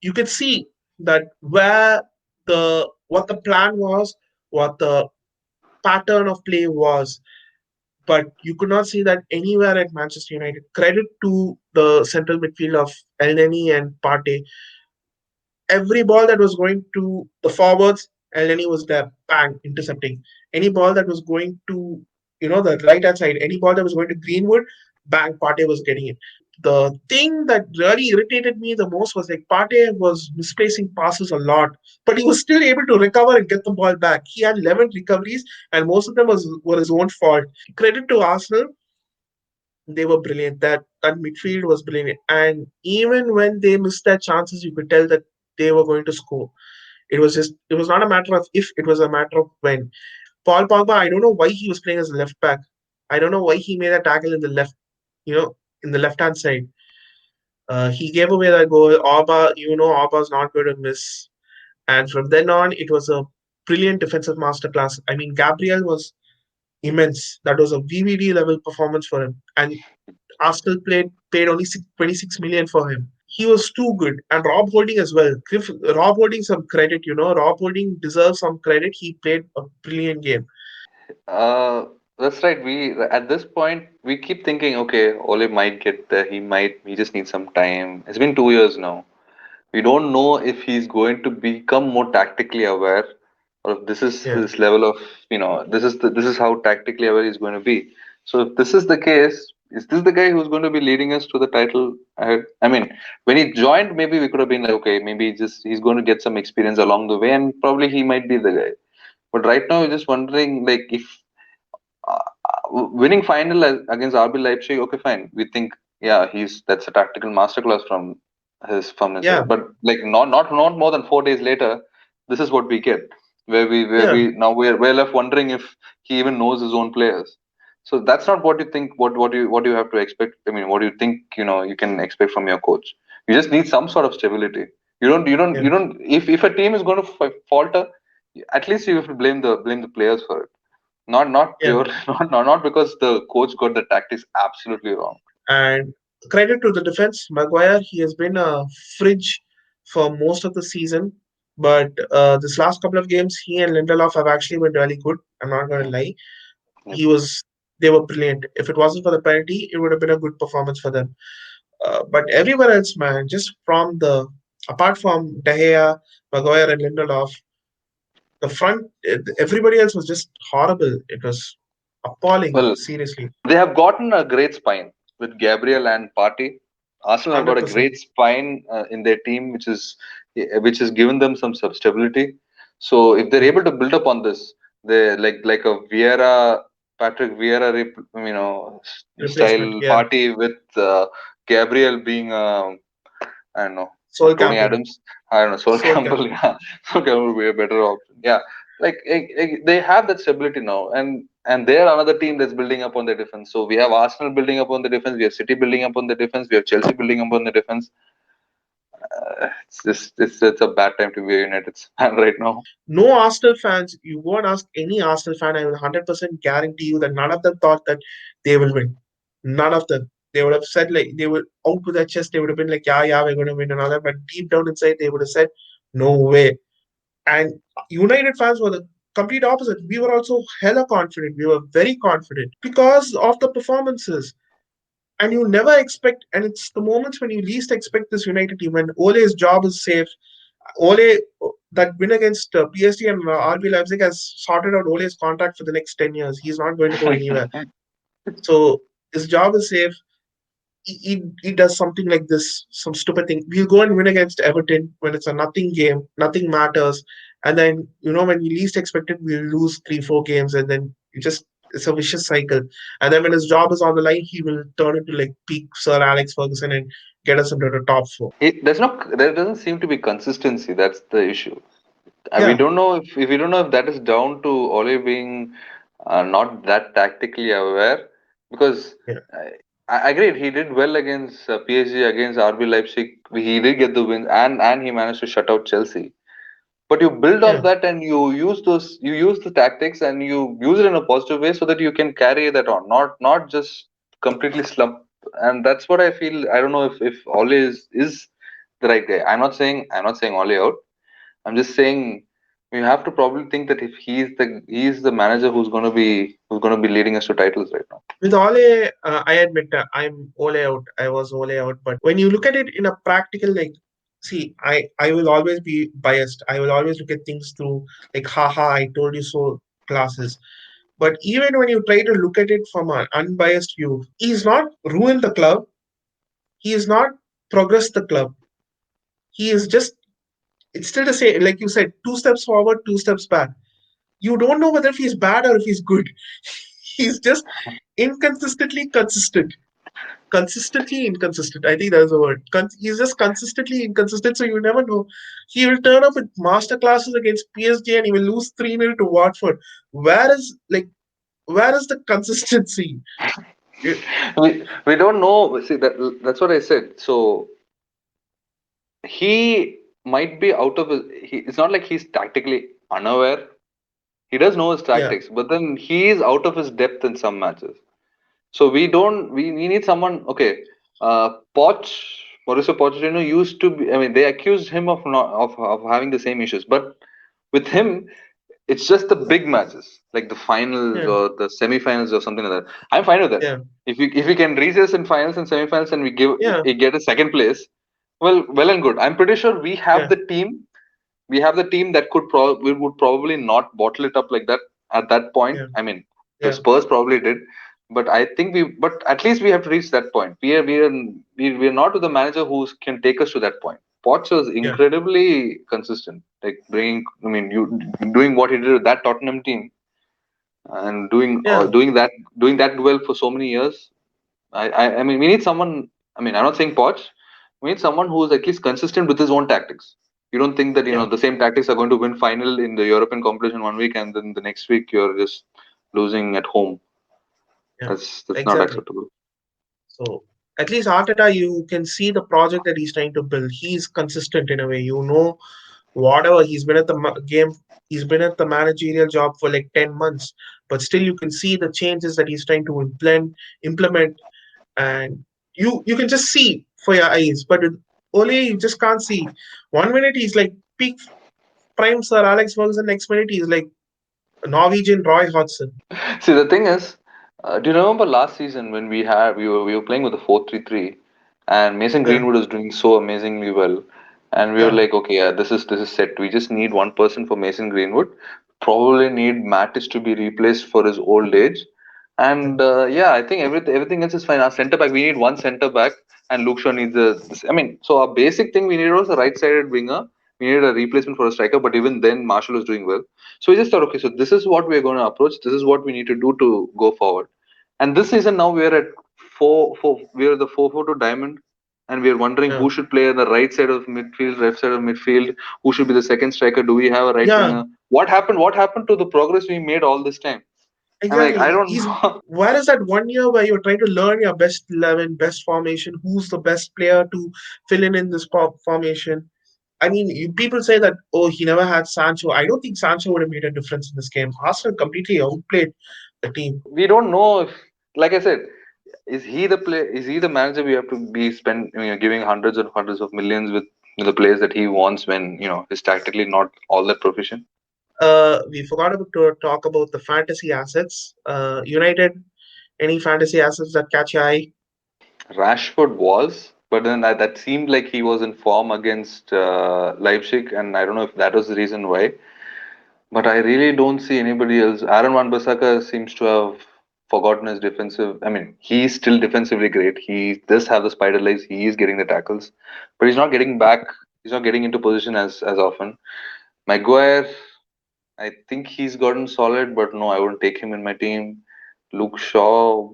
you could see that where the what the plan was, what the pattern of play was, but you could not see that anywhere at Manchester United. Credit to the central midfield of Elneny and Partey. Every ball that was going to the forwards, Elneny was there, bang, intercepting. Any ball that was going to, the right hand side, any ball that was going to Greenwood, bang, Partey was getting it. The thing that really irritated me the most was like Partey was misplacing passes a lot, but he was still able to recover and get the ball back. He had 11 recoveries, and most of them were his own fault. Credit to Arsenal, they were brilliant. That midfield was brilliant, and even when they missed their chances, you could tell that they were going to score. It was not a matter of if, it was a matter of when. Paul Pogba, I don't know why he was playing as a left back. I don't know why he made a tackle in the left, in the left hand side. He gave away that goal. Orba's not going to miss. And from then on, it was a brilliant defensive masterclass. I mean, Gabriel was immense. That was a VVD level performance for him. And Arsenal paid only 26 million for him. He was too good. And Rob Holding as well. Give Rob Holding some credit. Rob Holding deserves some credit. He played a brilliant game. uh, that's right. At this point we keep thinking, okay, Ole might get there. He just needs some time. It's been 2 years now. We don't know if he's going to become more tactically aware, or if this is Yeah. his level of, this is how tactically aware he's going to be. So if this is the case, is this the guy who's going to be leading us to the title ahead? I mean, when he joined, maybe we could have been like, okay, maybe just he's going to get some experience along the way, and probably he might be the guy. But right now, you're just wondering like if winning final against RB Leipzig, okay, fine. We think, yeah, he's that's a tactical masterclass from his Yeah, side. But like not more than 4 days later, this is what we get, where yeah, we now we're left wondering if he even knows his own players. So that's not what you think. What you have to expect. I mean, what do you think? You can expect from your coach. You just need some sort of stability. yeah, You don't. If a team is going to falter, at least you have to blame the players for it, not yeah. pure, not because the coach got the tactics absolutely wrong. And credit to the defense, Maguire. He has been a fridge for most of the season. But this last couple of games, he and Lindelof have actually been really good. I'm not going to lie. Yep. He was, they were brilliant. If it wasn't for the penalty, it would have been a good performance for them. But everywhere else, man, just apart from De Gea, Maguire, and Lindelof, the front, everybody else was just horrible. It was appalling, Well, seriously, they have gotten a great spine with Gabriel and Party. Arsenal have got a 100%. great spine in their team, which has given them some stability. So if they're Yeah. able to build up on this, they like a Vieira, Patrick Vieira, Replacement, style yeah. Party with Gabriel being I don't know, Sol Tony Campbell, Adams. I don't know, Sol Sol Campbell. Campbell. Yeah, Sol Campbell would be a better option. Yeah, like they have that stability now, and they're another team that's building up on their defense. So we have Arsenal building up on the defense, we have City building up on the defense, we have Chelsea building up on the defense. It's a bad time to be a United fan right now. No Arsenal fans, you go and ask any Arsenal fan, I will 100% guarantee you that none of them thought that they will win. None of them. They would have said, like, they were out with their chest, they would have been like, yeah, yeah, we're going to win another. But deep down inside, they would have said, no way. And United fans were the complete opposite. We were also hella confident. We were very confident because of the performances. And you never expect, and it's the moments when you least expect this United team, when Ole's job is safe. Ole, that win against PSG and RB Leipzig has sorted out Ole's contract for the next 10 years. He's not going to go anywhere. So his job is safe. He does something like this, some stupid thing. We'll go and win against Everton when it's a nothing game, nothing matters. And then, when you least expect it, we'll lose 3, 4 games. And then it's a vicious cycle. And then when his job is on the line, he will turn into like peak Sir Alex Ferguson and get us into the top four. There doesn't seem to be consistency. That's the issue. We Yeah, don't know if we don't know if that is down to Ole being not that tactically aware, because yeah, I agreed he did well against PSG, against RB Leipzig. He did get the wins, and he managed to shut out Chelsea. But you build on yeah. that, and you use the tactics, and you use it in a positive way so that you can carry that on, not just completely slump. And that's what I feel. I don't know if Ole is the right guy. I'm not saying Ole out. I'm just saying we have to probably think that if he's the manager who's gonna be leading us to titles right now. With Ole, I admit I'm Ole out. I was Ole out. But when you look at it in a practical, like, see, I will always be biased. I will always look at things through, like, haha, I told you so classes. But even when you try to look at it from an unbiased view, he's not ruined the club. He is not progressed the club. He is just, it's still the same. Like you said, 2 steps forward, 2 steps back. You don't know whether if he's bad or if he's good. He's just inconsistently consistent. Consistently inconsistent. I think that's the word. He's just consistently inconsistent, so you never know. He will turn up with master classes against PSG and he will lose 3-0 to Watford. Where is where is the consistency? It- We don't know. See, that's what I said. So he might be out of his. It's not like he's tactically unaware. He does know his yeah, tactics, but then he is out of his depth in some matches. So we don't. We need someone. Okay, Poch, Mauricio Pochettino used to be. I mean, they accused him of not of having the same issues, but with him, it's just the big matches, like the finals yeah, or the semifinals or something like that. I'm fine with that. yeah, If we can reach us in finals and semifinals and yeah, we get a second place, well and good. I'm pretty sure yeah, we have the team that we would probably not bottle it up like that at that point. yeah, I mean, the yeah. Spurs probably did, but I think but at least we have to reach that point. We are not with the manager who can take us to that point. Poch was yeah, incredibly consistent. Like bringing, I mean, you doing what he did with that Tottenham team and yeah, doing that well for so many years. I mean, we need someone. I mean, I'm not saying Poch. We need someone who is at least consistent with his own tactics. You don't think that yeah, the same tactics are going to win final in the European competition one week, and then the next week you're just losing at home. yeah. That's not Exactly. acceptable. So at least Arteta, you can see the project that he's trying to build. He's consistent in a way. You know, whatever he's been at the game, he's been at the managerial job for like 10 months, but still you can see the changes that he's trying to implement, and you can just see for your eyes. But with Ole, you just can't see. 1 minute he's like peak prime Sir Alex Ferguson. Next minute he's like Norwegian Roy Hodgson. See, the thing is, do you remember last season when we were playing with the 4-3-3, and Mason Yeah, Greenwood was doing so amazingly well, and we were yeah, like, okay, yeah, this is set. We just need one person for Mason Greenwood. Probably need Mattis to be replaced for his old age, yeah, and yeah, I think everything else is fine. Our centre back, we need one centre back, and Luke Shaw needs a. I mean, so our basic thing we needed was a right-sided winger. We needed a replacement for a striker, but even then, Marshall was doing well. So we just thought, okay, so this is what we're going to approach. This is what we need to do to go forward. And this season now we're at we're the 4-4-2 diamond, and we're wondering yeah, who should play on the right side of midfield, left side of midfield, who should be the second striker. Do we have a right yeah. winger? What happened? What happened to the progress we made all this time? I'm like, I Exactly. don't He's know. where is that 1 year where you're trying to learn your best 11, best formation, who's the best player to fill in this formation? I mean, people say that, oh, he never had Sancho. I don't think Sancho would have made a difference in this game. Arsenal completely outplayed the team. We don't know if, like I said, is he the play? Is he the manager we have to be giving hundreds and hundreds of millions with the players that he wants when he's tactically not all that proficient? We forgot to talk about the fantasy assets. United, any fantasy assets that catch your eye? Rashford was, but then that seemed like he was in form against Leipzig, and I don't know if that was the reason why. But I really don't see anybody else. Aaron Wan-Bissaka seems to have forgotten his defensive. I mean, he's still defensively great. He does have the spider legs. He is getting the tackles, but he's not getting back. He's not getting into position as often. Maguire, I think he's gotten solid, but no, I wouldn't take him in my team. Luke Shaw,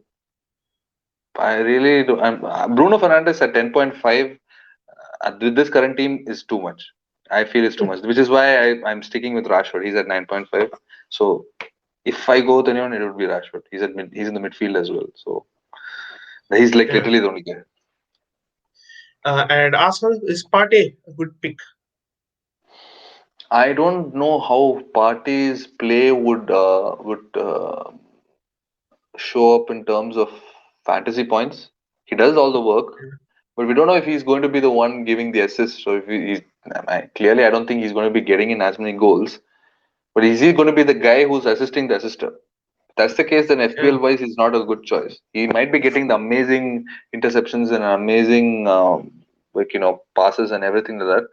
I really do. Bruno Fernandes at 10.5 with this current team is too much. I feel it's too much, which is why I'm sticking with Rashford. He's at 9.5. So if I go with anyone, it would be Rashford. He's in the midfield as well. So he's like Yeah. literally the only guy. And Arsenal is Partey a good pick? I don't know how Partey's play would show up in terms of fantasy points. He does all the work, but we don't know if he's going to be the one giving the assist. So if clearly, I don't think he's going to be getting in as many goals. But is he going to be the guy who's assisting the assister? If that's the case, then Yeah, FPL wise, he's not a good choice. He might be getting the amazing interceptions and amazing passes and everything like that.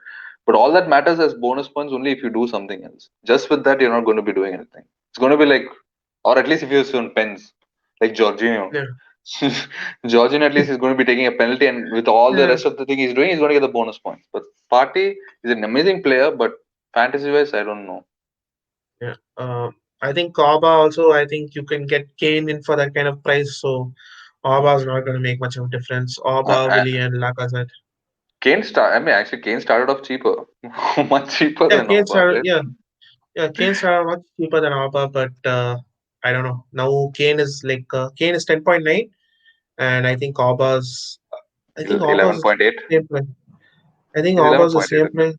But all that matters as bonus points only if you do something else. Just with that, you're not going to be doing anything. It's going to be like, or at least if you're on pens, like Jorginho. yeah, Jorginho at least is going to be taking a penalty, and with all the yeah, rest of the thing he's doing, he's going to get the bonus points. But Partey is an amazing player, but fantasy wise, I don't know. yeah. I think Kaba also. I think you can get Kane in for that kind of price. So Alba's not going to make much of a difference. Alba, I, Willian, Lacazette. I mean, actually, Kane started off cheaper, much cheaper Yeah, than Oba, right? Kane started much cheaper than Alba, but I don't know. Now Kane is 10.9, and I think Alba's the 11.8. same price. I think He's Alba's the 11.8, I same think. price.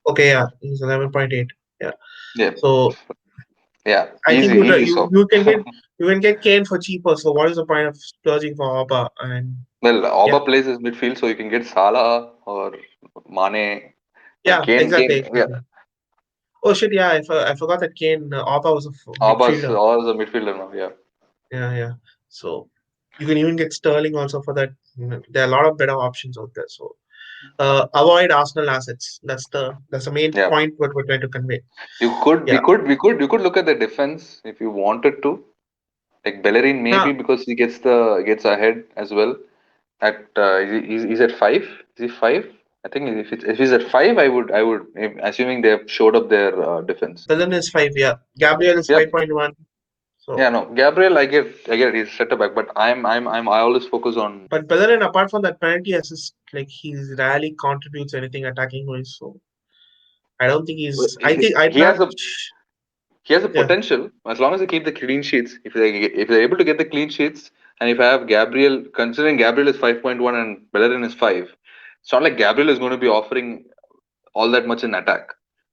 Okay, yeah, he's 11.8. Yeah, Yeah, so yeah, I think easy swap. you can get Kane for cheaper. So what is the point of splurging for Alba? And Well, yeah, Oba plays his midfield, so you can get Salah or Mane. But yeah, exactly, Yeah, exactly. Oh shit, yeah, I forgot that Kane Alba was a midfielder. Oba's a midfielder now. Yeah, Yeah, yeah. So you can even get Sterling also for that. There are a lot of better options out there. So avoid Arsenal assets. That's the main yeah. point what we're trying to convey. We Yeah, could look at the defense if you wanted to. Like Bellerin, yeah. maybe because he gets ahead as well. He's at 5. Is he 5? I think if he's at five, I would assuming they have showed up their defense. Belen is 5, yeah. Gabriel is Yep. 5.1. Yeah, So, no, Gabriel, I get it. He's a center back, but I always focus on. but Bellerin, apart from that penalty assist, like he rarely contributes anything attacking wise. So I don't think he's. I think I'd He not. has a he has a Yeah, potential as long as they keep the clean sheets. If they're able to get the clean sheets, and if I have Gabriel, considering Gabriel is 5.1 and Bellerin is 5, it's not like Gabriel is going to be offering all that much in attack.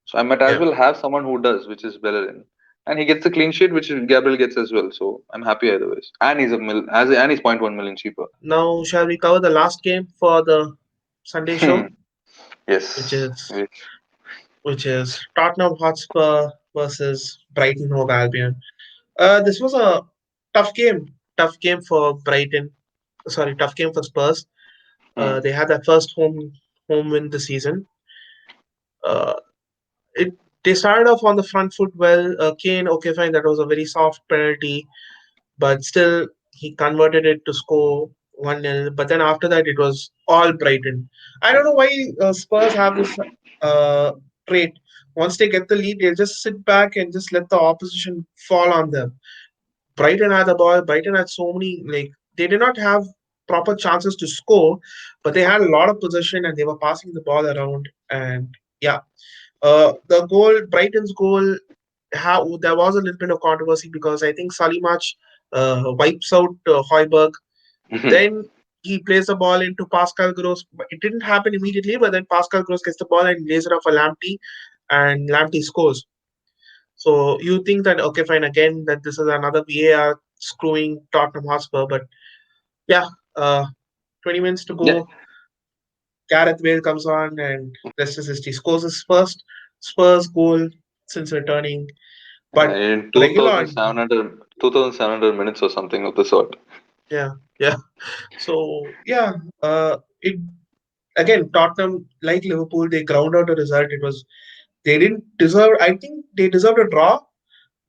So I might as yeah. well have someone who does, which is Bellerin, and he gets the clean sheet, which Gabriel gets as well. So I'm happy either ways. And he's a mil, as and he's 0.1 million cheaper. Now shall we cover the last game for the Sunday show, which Yes. is which is Tottenham Hotspur versus Brighton Hove Albion. This was a tough game. Tough game for Brighton. Sorry, tough game for Spurs. Hmm. They had their first home win this season. Uh, it they started off on the front foot well. Kane, okay, fine, that was a very soft penalty, but still he converted it to score 1-0. But then after that, it was all Brighton. I don't know why Spurs have this uh, trait. Once they get the lead, they'll just sit back and just let the opposition fall on them. Brighton had the ball. Brighton had so many, like, they did not have proper chances to score, but they had a lot of possession and they were passing the ball around. And yeah, the goal, Brighton's goal, there was a little bit of controversy because I think Salimach wipes out Hoiberg. Then he plays the ball into Pascal Gross. It didn't happen immediately, but then Pascal Gross gets the ball and lays it off for Lamptey, and Lamptey scores. So you think that, okay, fine, again, that this is another VAR screwing Tottenham Hotspur, but yeah, 20 minutes to Yeah. go. Gareth Bale comes on and rest is history. Scores his first Spurs goal since returning. But In Regulon, 2,700 minutes or something of the sort. yeah, yeah. So yeah, it again Tottenham like Liverpool, they ground out a result. It was they didn't deserve. I think they deserved a draw.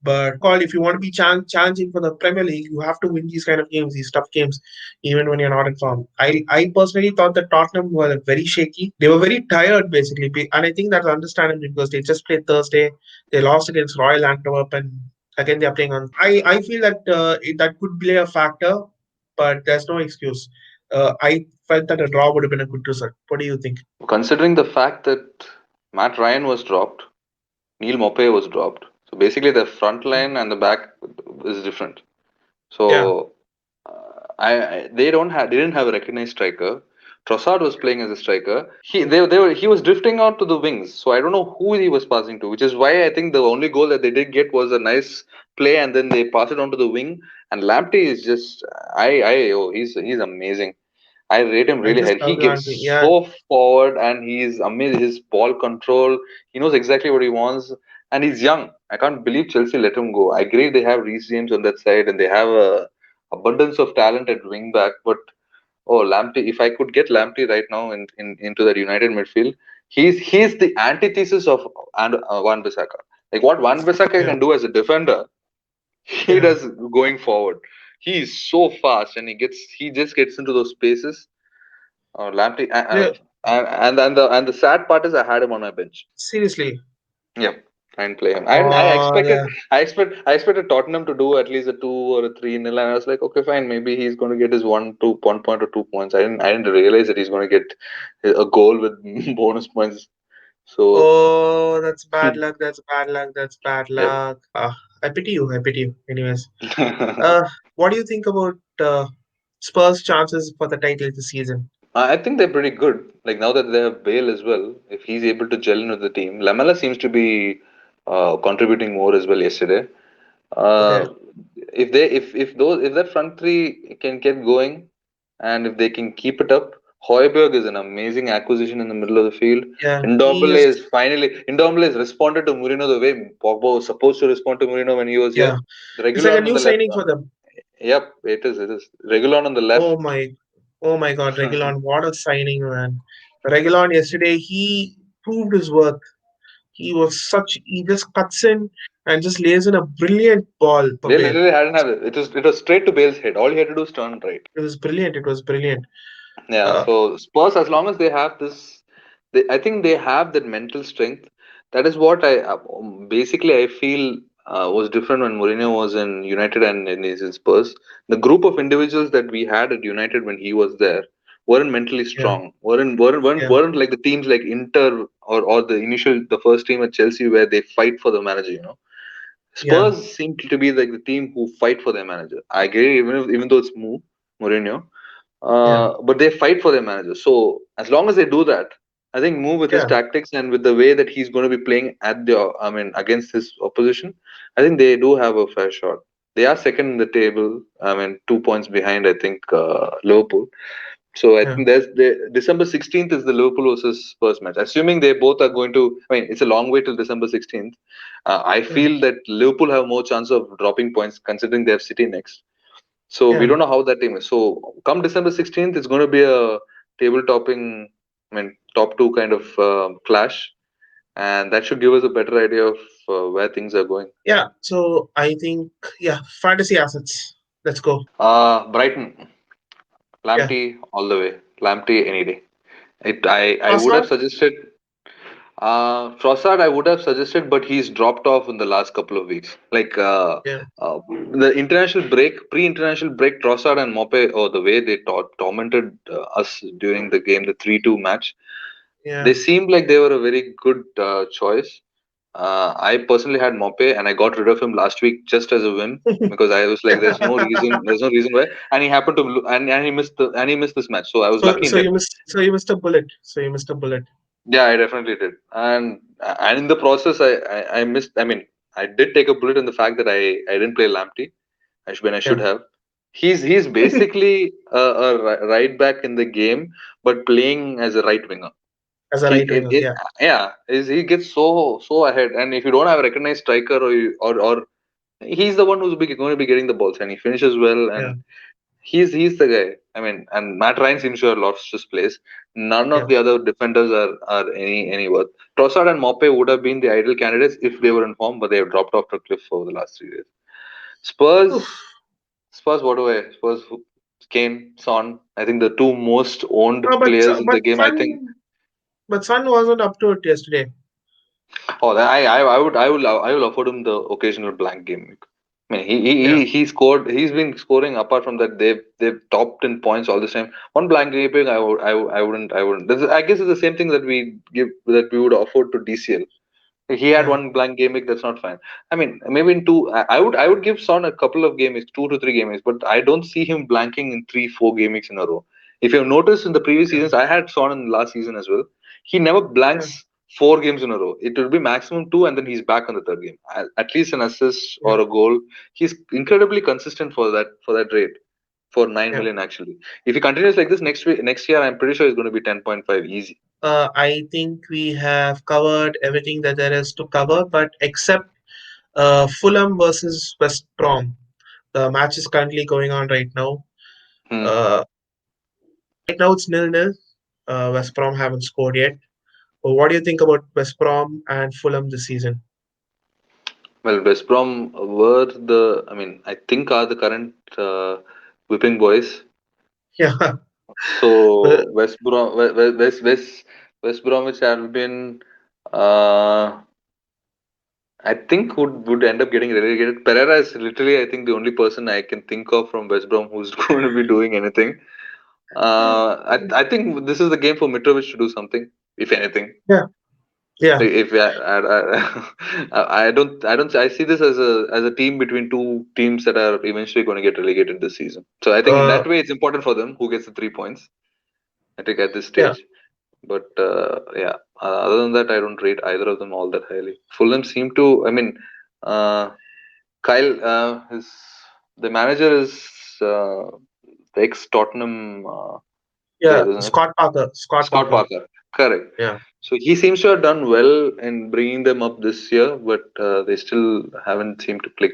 But call if you want to be challenging for the Premier League, you have to win these kind of games, these tough games, even when you're not in form. I personally thought that Tottenham were very shaky. They were very tired, basically, and I think that's understandable because they just played Thursday. They lost against Royal Antwerp, and again they are playing on. I feel that that could play a factor, but there's no excuse. I felt that a draw would have been a good result. What do you think? Considering the fact that Matt Ryan was dropped, Neil Maupay was dropped. So basically, the front line and the back is different. Yeah, So they didn't have a recognized striker. Trossard was playing as a striker. He was drifting out to the wings. So I don't know who he was passing to, which is why I think the only goal that they did get was a nice play, and then they pass it on to the wing. And Lamptey is just he's amazing. I rate him I really just high. He love Lamptey. gets Yeah, so forward and he's amazing. His ball control, he knows exactly what he wants, and he's young. I can't believe Chelsea let him go. I agree they have Reece James on that side and they have a abundance of talent at wing back, but oh Lamptey, if I could get Lamptey right now into that United midfield, he's the antithesis of Wan Bissaka. Like what Wan Bissaka yeah, can do as a defender, he yeah. does going forward. He is so fast and he just gets into those spaces. Lamptey, Yeah, and the sad part is I had him on my bench. seriously. Yep, I didn't play him. I expected Yeah. I expected Tottenham to do at least a 2 or a 3 nil, and I was like, okay, fine, maybe he's going to get his 1 point or 2 points. I didn't realize that he's going to get a goal with bonus points. So Oh, that's bad luck. That's bad luck. That's bad yep. luck. I pity you. I pity you. Anyways, uh, what do you think about Spurs' chances for the title this season? I think they're pretty good. Like now that they have Bale as well, if he's able to gel in with the team, Lamela seems to be contributing more as well yesterday. Okay. Uh, if that front three can get going, and if they can keep it up, Hoiberg is an amazing acquisition in the middle of the field. Yeah, he Ndombele is. is finally Ndombele has responded to Mourinho the way Pogba was supposed to respond to Mourinho when he was Yeah, here. The it's like a Regulon on new the left. signing for them. Yep, it is. It is Regulon on the Oh left. my, oh my God, Reguilon, what a signing, man! Reguilon yesterday, he proved his worth. He just cuts in and just lays in a brilliant ball for They Bale. literally hadn't have it. It was straight to Bale's head. All he had to do is turn right. It was brilliant. It was brilliant. Yeah. Uh, So Spurs, as long as they have this. I think they have that mental strength. That is what basically I feel was different when Mourinho was in United and in Spurs. The group of individuals that we had at United when he was there weren't mentally Yeah, strong. Weren't like the teams like Inter or the first team at Chelsea where they fight for the manager. yeah, Spurs seem to be like the team who fight for their manager. I agree, even though it's Mourinho, yeah, but they fight for their manager. So as long as they do that, I think move with his yeah, tactics and with the way that he's going to be playing against his opposition, I think they do have a fair shot. They are second in the table. I mean, 2 points behind. I think Liverpool. So I yeah, think the December 16th is the Liverpool versus Spurs match. Assuming they both are going to, I mean, it's a long way till December 16th. I yeah, feel that Liverpool have more chance of dropping points considering they have City next. So we yeah. don't know how that team is. So come December 16th, it's going to be a table topping, I mean, top two kind of clash. And that should give us a better idea of where things are going. Yeah. So I think, yeah, fantasy assets. Let's go. Brighton, Yeah. Lamptey all the way. Lamptey any day. I would have Trossard. suggested Trossard, I would have suggested, but he's dropped off in the last couple of weeks. Like Yeah, the international break, pre-international break, Trossard and Mope, or the way they tormented us during the game, the 3-2 match, yeah. they seemed like they were a very good choice. I personally had Mope, and I got rid of him last week just as a win because I was like, there's no reason why, and he happened to, and he missed this match, so I was so lucky in so that you way. missed so you missed a bullet. So you missed a bullet. Yeah, I definitely did, and in the process, I missed. I mean, I did take a bullet in the fact that I didn't play Lamptey when I should Yeah. have. He's basically right back in the game, but playing as a right winger. As a He right winger. it Yeah, yeah, he gets so ahead, and if you don't have a recognized striker or he's the one who's going to be getting the balls, and he finishes well, yeah, and he's the guy. I mean, and Matt Ryan seems to have lost his place. None yeah. of the other defenders are any worth. Trossard and Mope would have been the ideal candidates if they were in form, but they have dropped off the cliff over the last 3 days. Oof. Spurs, Spurs, what do I? Spurs, Kane, Son. I think the two most owned No, players in but the game. I think. Sun wasn't up to it yesterday. Oh, I will afford him the occasional blank game. I mean, Yeah, he scored. He's been scoring. Apart from that, they've topped in points all the time. One blank game, I wouldn't. I guess it's the same thing that we would afford to DCL. He had yeah, one blank game week. That's not fine. I mean, maybe in two. I would give Son a couple of game weeks, 2 to 3 game weeks, but I don't see him blanking in 3, 4 game weeks in a row. If you've noticed in the previous yeah, seasons, I had Son in the last season as well. He never yeah, blanks 4 games in a row. It will be maximum two, and then he's back on the third game. At least an assist yeah, or a goal. He's incredibly consistent for that rate. For 9 yeah. million actually. If he continues like this next year, I'm pretty sure he's going to be 10.5 easy. I think we have covered everything that there is to cover, but except Fulham versus West Brom. The match is currently going on right now. Hmm. Uh, right now it's 0-0. West Brom haven't scored yet. Well, what do you think about West Brom and Fulham this season? Well, West Brom were I mean, I think are the current whipping boys. Yeah, well, So West Bromwich Albion, uh, I think would end up getting relegated. Pereira is literally, I think, the only person I can think of from West Brom who's going to be doing anything. I think this is the game for Mitrovic to do something, if anything. yeah, yeah. Like if I see this as a team between two teams that are eventually going to get relegated this season. So I think in Uh, that way it's important for them who gets the 3 points. I think at this yeah. stage, but yeah. Other than that, I don't rate either of them all that highly. Fulham seem to. I mean, uh, Kyle, his the manager is the ex Tottenham Yeah, player, isn't it? Scott Parker. Scott Scott Parker. Parker. Correct. Yeah. So he seems to have done well in bringing them up this year, but they still haven't seemed to click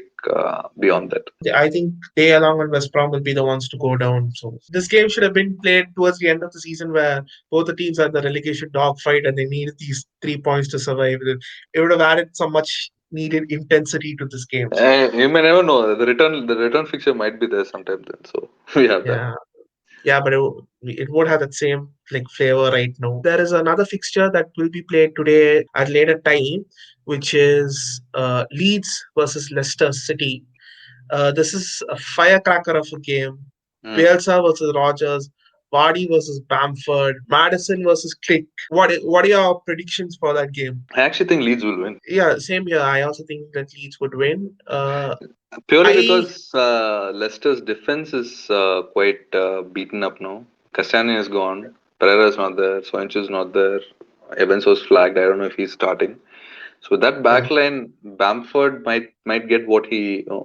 beyond that. I think they, along with West Brom, will be the ones to go down. So this game should have been played towards the end of the season, where both the teams had the relegation dogfight, and they needed these 3 points to survive. It would have added some much needed intensity to this game. So You may never know. The return fixture might be there sometime then. So we have that. yeah. Yeah, but it won't have that same like flavor right now. There is another fixture that will be played today at later time, which is Leeds versus Leicester City. This is a firecracker of a game. Mm. Bielsa versus Rogers, Vardy versus Bamford, Madison versus Click. What are your predictions for that game? I actually think Leeds will win. Yeah, same here. I also think that Leeds would win. Purely I because Leicester's defense is quite beaten up now. Castagne is gone. Pereira's not there. Soinchu's not there. Evans was flagged. I don't know if he's starting. So that yeah, back line, Bamford might get what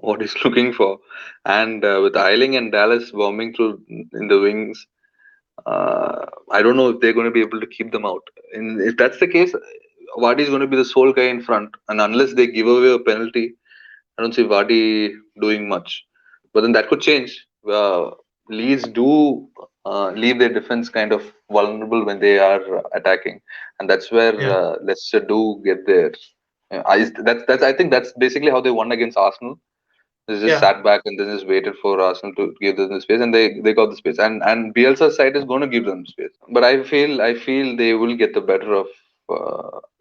what he's looking for, and with Eiling and Dallas bombing through in the wings, I don't know if they're going to be able to keep them out. And if that's the case, Vardy is going to be the sole guy in front, and unless they give away a penalty, I don't see Vardy doing much. But then that could change. Leeds do leave their defense kind of vulnerable when they are attacking, and that's where yeah, Leicester do get there. That's I think that's basically how they won against Arsenal. They just yeah. sat back and they just waited for Arsenal to give them the space, and they got the space. And Bielsa's side is going to give them space, but I feel they will get the better of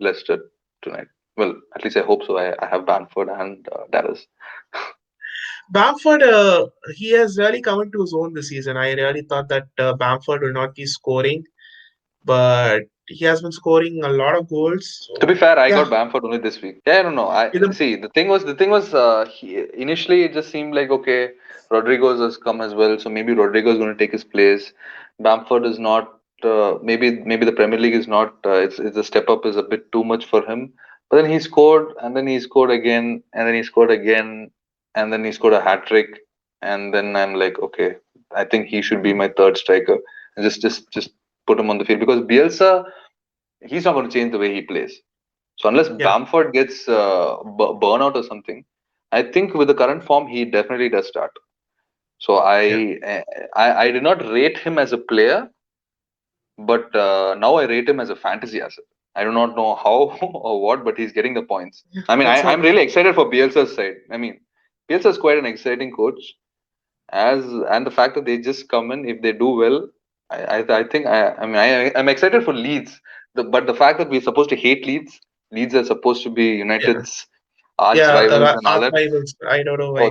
Leicester tonight. Well, at least I hope so. I have Bamford and Dallas. Bamford, he has really come into his own this season. I really thought that Bamford will not be scoring, but he has been scoring a lot of goals. To be So fair, I yeah, got Bamford only this week. Yeah, I don't know. I in the, see. The thing was, initially it just seemed like okay, Rodrigo's has come as well, so maybe Rodrigo is going to take his place. Bamford is not. Maybe the Premier League is not. It's a step up is a bit too much for him. But then he scored, and then he scored again, and then he scored again, and then he scored a hat trick, and then I'm like, okay, I think he should be my third striker, and just put him on the field because Bielsa, he's not going to change the way he plays. So unless yeah, Bamford gets burnout or something, I think with the current form he definitely does start. So yeah. I did not rate him as a player, but now I rate him as a fantasy asset. I do not know how or what, but he's getting the points. I mean, That's I'm what. really excited for Bielsa's side. I mean, Bielsa is quite an exciting coach, as and the fact that they just come in if they do well. I think I'm excited for Leeds. But the fact that we're supposed to hate Leeds, Leeds are supposed to be Yeah, United's arch yeah. rivals and all Arch that. rivals. I don't know Oh, why.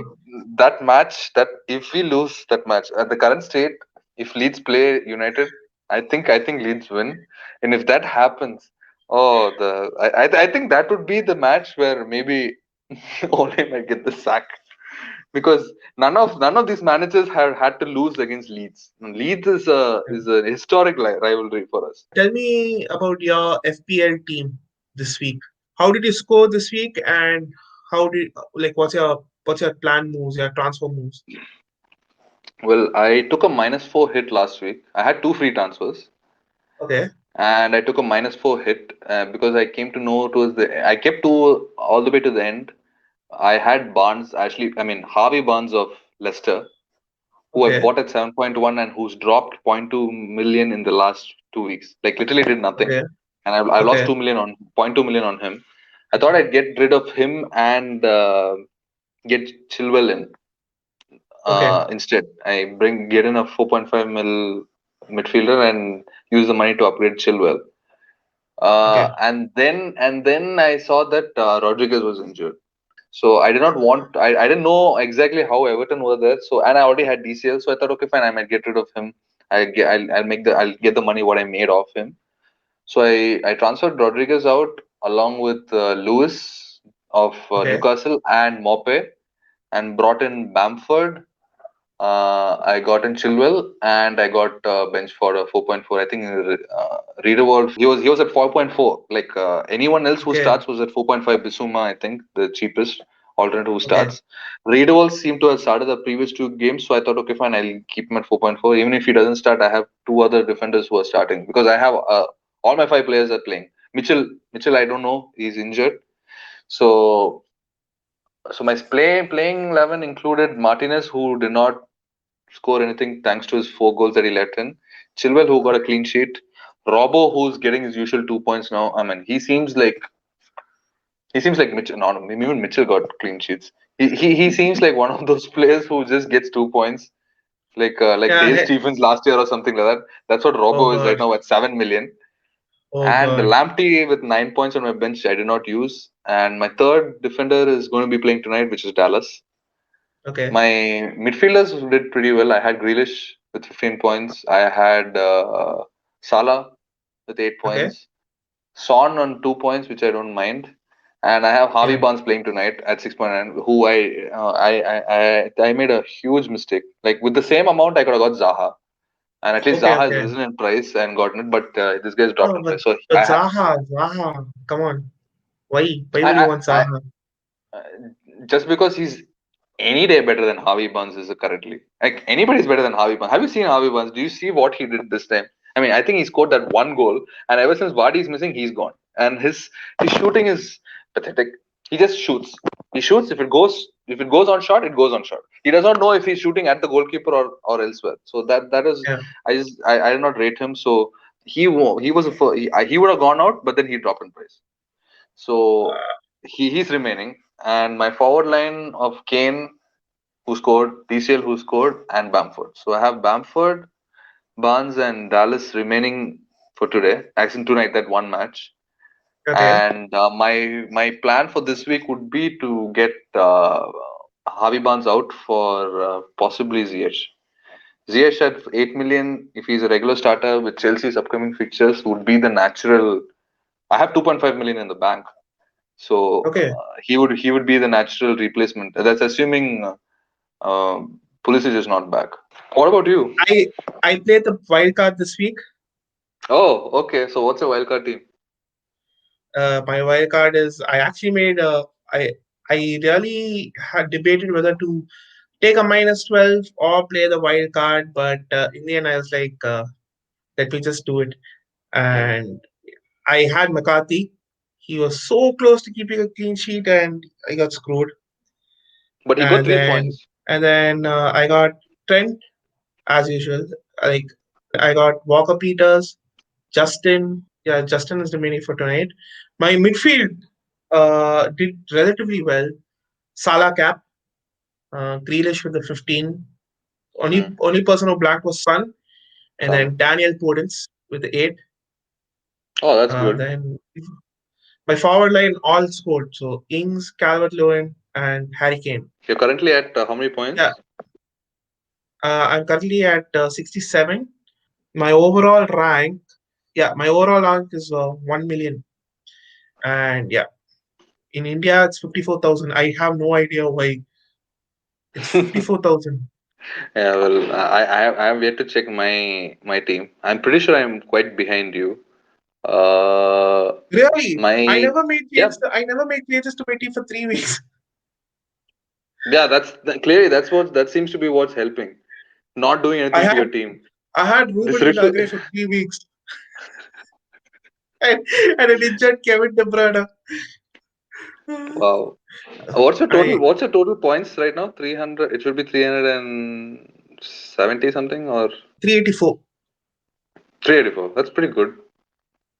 that match, that if we lose that match at the current state, if Leeds play United, I think Leeds win. And if that happens, oh the I think that would be the match where maybe Ole might get the sack because none of these managers have had to lose against Leeds. Leeds is a historic rivalry for us. Tell me about your FPL team this week. How did you score this week, and how did like what's your plan moves, your transfer moves? Well, I took a -4 hit last week. I had two free transfers, Okay, and I took a -4 hit because I came to know towards the. I kept two all the way to the end. I had Barnes actually. I mean Harvey Barnes of Leicester, who I okay, bought at 7.1 and who's dropped zero point 0.2 million in the last 2 weeks. Like literally did nothing, okay, and I lost okay, 2 million on zero point 0.2 million on him. I thought I'd get rid of him and get Chilwell in okay, instead. I get in a 4.5 mil midfielder and use the money to upgrade Chilwell. okay, And then I saw that Rodriguez was injured. So I did not want. I didn't know exactly how Everton were there. So and I already had DCL. So I thought, okay, fine, I might get rid of him. I'll get the money what I made off him. So I transferred Rodriguez out along with Lewis of okay, Newcastle and Mope and brought in Bamford. I got in Chilwell and I got bench for a 4.4. I think Readerworld he was at 4.4. Like anyone else who okay, starts was at 4.5. Bissouma, I think the cheapest alternate who okay, starts. Readerworld seemed to have started the previous two games, so I thought okay fine, I'll keep him at 4.4. Even if he doesn't start, I have two other defenders who are starting because I have all my five players are playing. Mitchell, I don't know, he's injured. So my playing 11 included Martinez, who did not score anything thanks to his four goals that he let in. Chilwell, who got a clean sheet. Robbo, who's getting his usual 2 points now. I mean, he seems like Mitchell. No, no, even Mitchell got clean sheets. He seems like one of those players who just gets 2 points like Yeah. Dale Stephens last year or something like that. That's what Oh Robbo is right God. now at 7 million. Oh And God. Lamptey with 9 points on my bench, I did not use. And my third defender is going to be playing tonight, which is Dallas. Okay. My midfielders did pretty well. I had Grealish with 15 points. I had Salah with 8 Okay. points. Son on 2 points, which I don't mind. And I have Harvey Yeah. Barnes playing tonight at 6.9, who I made a huge mistake. Like with the same amount, I could have got Zaha, and at least Okay. Zaha has Okay. risen in price and gotten it, but this guy's dropped Oh, in price. So I ha- Zaha. Come on. Why? Why would you I want I, Zaha? uh, just because he's any day better than Harvey Barnes is currently. Like anybody's better than Harvey Barnes. Have you seen Harvey Barnes? Do you see what he did this time? I mean, I think he scored that one goal, and ever since Vardy is missing, he's gone. And his shooting is pathetic. He just shoots. He shoots. If it goes on shot, it goes on shot. He does not know if he's shooting at the goalkeeper or elsewhere. So that is Yeah. I did not rate him. So he was he would have gone out, but then he dropped in price. So he's remaining. And my forward line of Kane, who scored, TCL, who scored, and Bamford. So I have Bamford, Barnes, and Dallas remaining for today. Actually, tonight, that one match. Okay. And my plan for this week would be to get Harvey Barnes out for possibly Ziyech. Ziyech at 8 million, if he's a regular starter with Chelsea's upcoming fixtures, would be the natural. I have 2.5 million in the bank. So Okay. he would be the natural replacement. That's assuming Pulisic is not back. What about you? I I played the wild card this week. Oh, okay. So what's a wildcard team? My wild card is I actually made I really had debated whether to take a -12 or play the wild card, but in the end I was like, let me just do it. Hmm. And I had McCarthy. He was so close to keeping a clean sheet, and I got screwed. But he got And three then points. I got Trent as usual. Like I got Walker Peters, Justin. Yeah, Justin is remaining for tonight. My midfield did relatively well. Salah cap, Grealish with the 15. Hmm. Only person who blacked was Son, and Son. then Daniel Podence with the 8. Oh, that's good. Then my forward line all scored. So Ings, Calvert-Lewin, and Harry Kane. You're currently at how many Yeah, points? I'm currently at 67. My overall rank, yeah, my overall rank is 1 million. And yeah, in India, it's 54,000. I have no idea why it's 54,000. Yeah, well, I have yet to check my team. I'm pretty sure I'm quite behind you. Uh, Really? my yeah, I never made changes to my team for 3 weeks. yeah. Clearly that seems to be what's helping. Not doing I anything to your had team. I had This Ruben refl- Vinagre for 3 weeks. And, and an injured Kevin De Bruyne. Wow. What's your total? I What's your total points right now? 300. It should be 370 something or 384. 384. That's pretty good.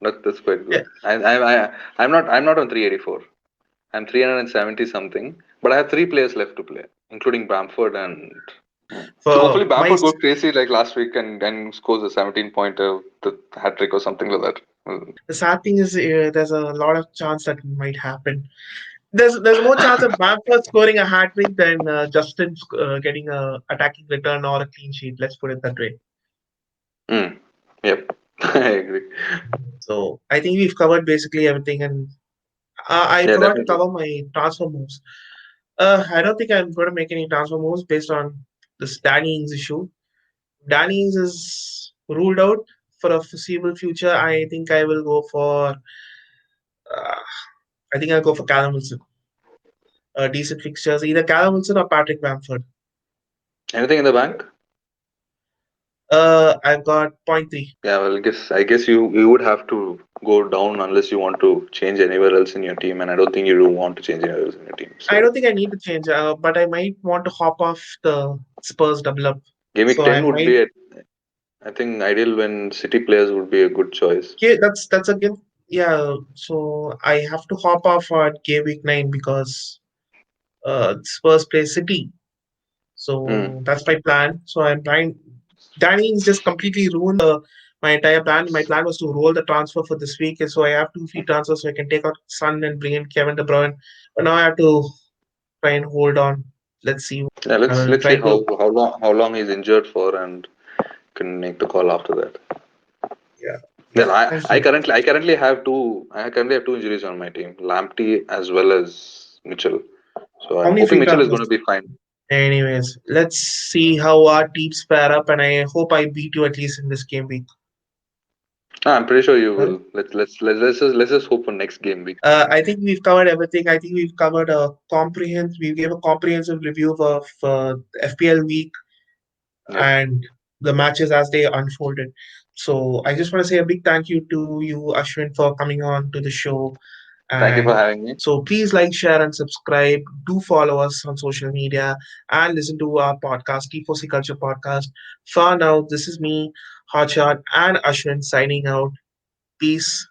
That's quite Yeah. good. I'm not on 384. I'm 370 something. But I have three players left to play, including Bamford and. So For hopefully my Bamford goes crazy like last week and scores a 17 pointer, the hat trick or something like that. The sad thing is there's a lot of chance that might happen. There's more chance of Bamford scoring a hat trick than Justin getting a attacking return or a clean sheet. Let's put it that way. Mm. Yep. I agree. So I think we've covered basically everything, and I Yeah, forgot to definitely. cover my transfer moves. I don't think I'm going to make any transfer moves based on this Danny Ings issue. Danny Ings is ruled out for a foreseeable future. I think I will go for. Uh, I think I'll go for Callum Wilson. Decent fixtures, either Callum Wilson or Patrick Bamford. Anything in the bank? I've got point 3. Yeah, well, I guess you would have to go down unless you want to change anywhere else in your team, and I don't think you do want to change anywhere else in your team. I So don't think I need to change, but I might want to hop off the Spurs double up. Gameweek So I 10 would might. be I think ideal when City players would be a good choice. Okay, that's again. Yeah, so I have to hop off at Gameweek 9 because Spurs play City. Hmm. So that's my plan. So I'm trying. Danny's just completely ruined my entire plan. My plan was to roll the transfer for this week, and so I have two free transfers, so I can take out Son and bring in Kevin De Bruyne. But now I have to try and hold on. Let's see. Yeah, I let's will let's see try to. how long he's injured for, and can make the call after that. Yeah, Well, yeah. Thank you. I currently have two injuries on my team, Lamptey as well as Mitchell. So How I'm many hoping free Mitchell is going transfers? to be fine. Anyways, let's see how our teams pair up, and I hope I beat you at least in this game week. I'm pretty sure you Well, will. Let's just hope for next game week. I think we've covered everything. I think we've covered a comprehensive. We gave a comprehensive review of FPL week Yep. and the matches as they unfolded. So I just want to say a big thank you to you, Ashwin, for coming on to the show. Thank you for And having me. so please like, share, and subscribe. Do follow us on social media and listen to our podcast, T4C Culture Podcast. For now, this is me, Hotshot, and Ashwin signing out. Peace.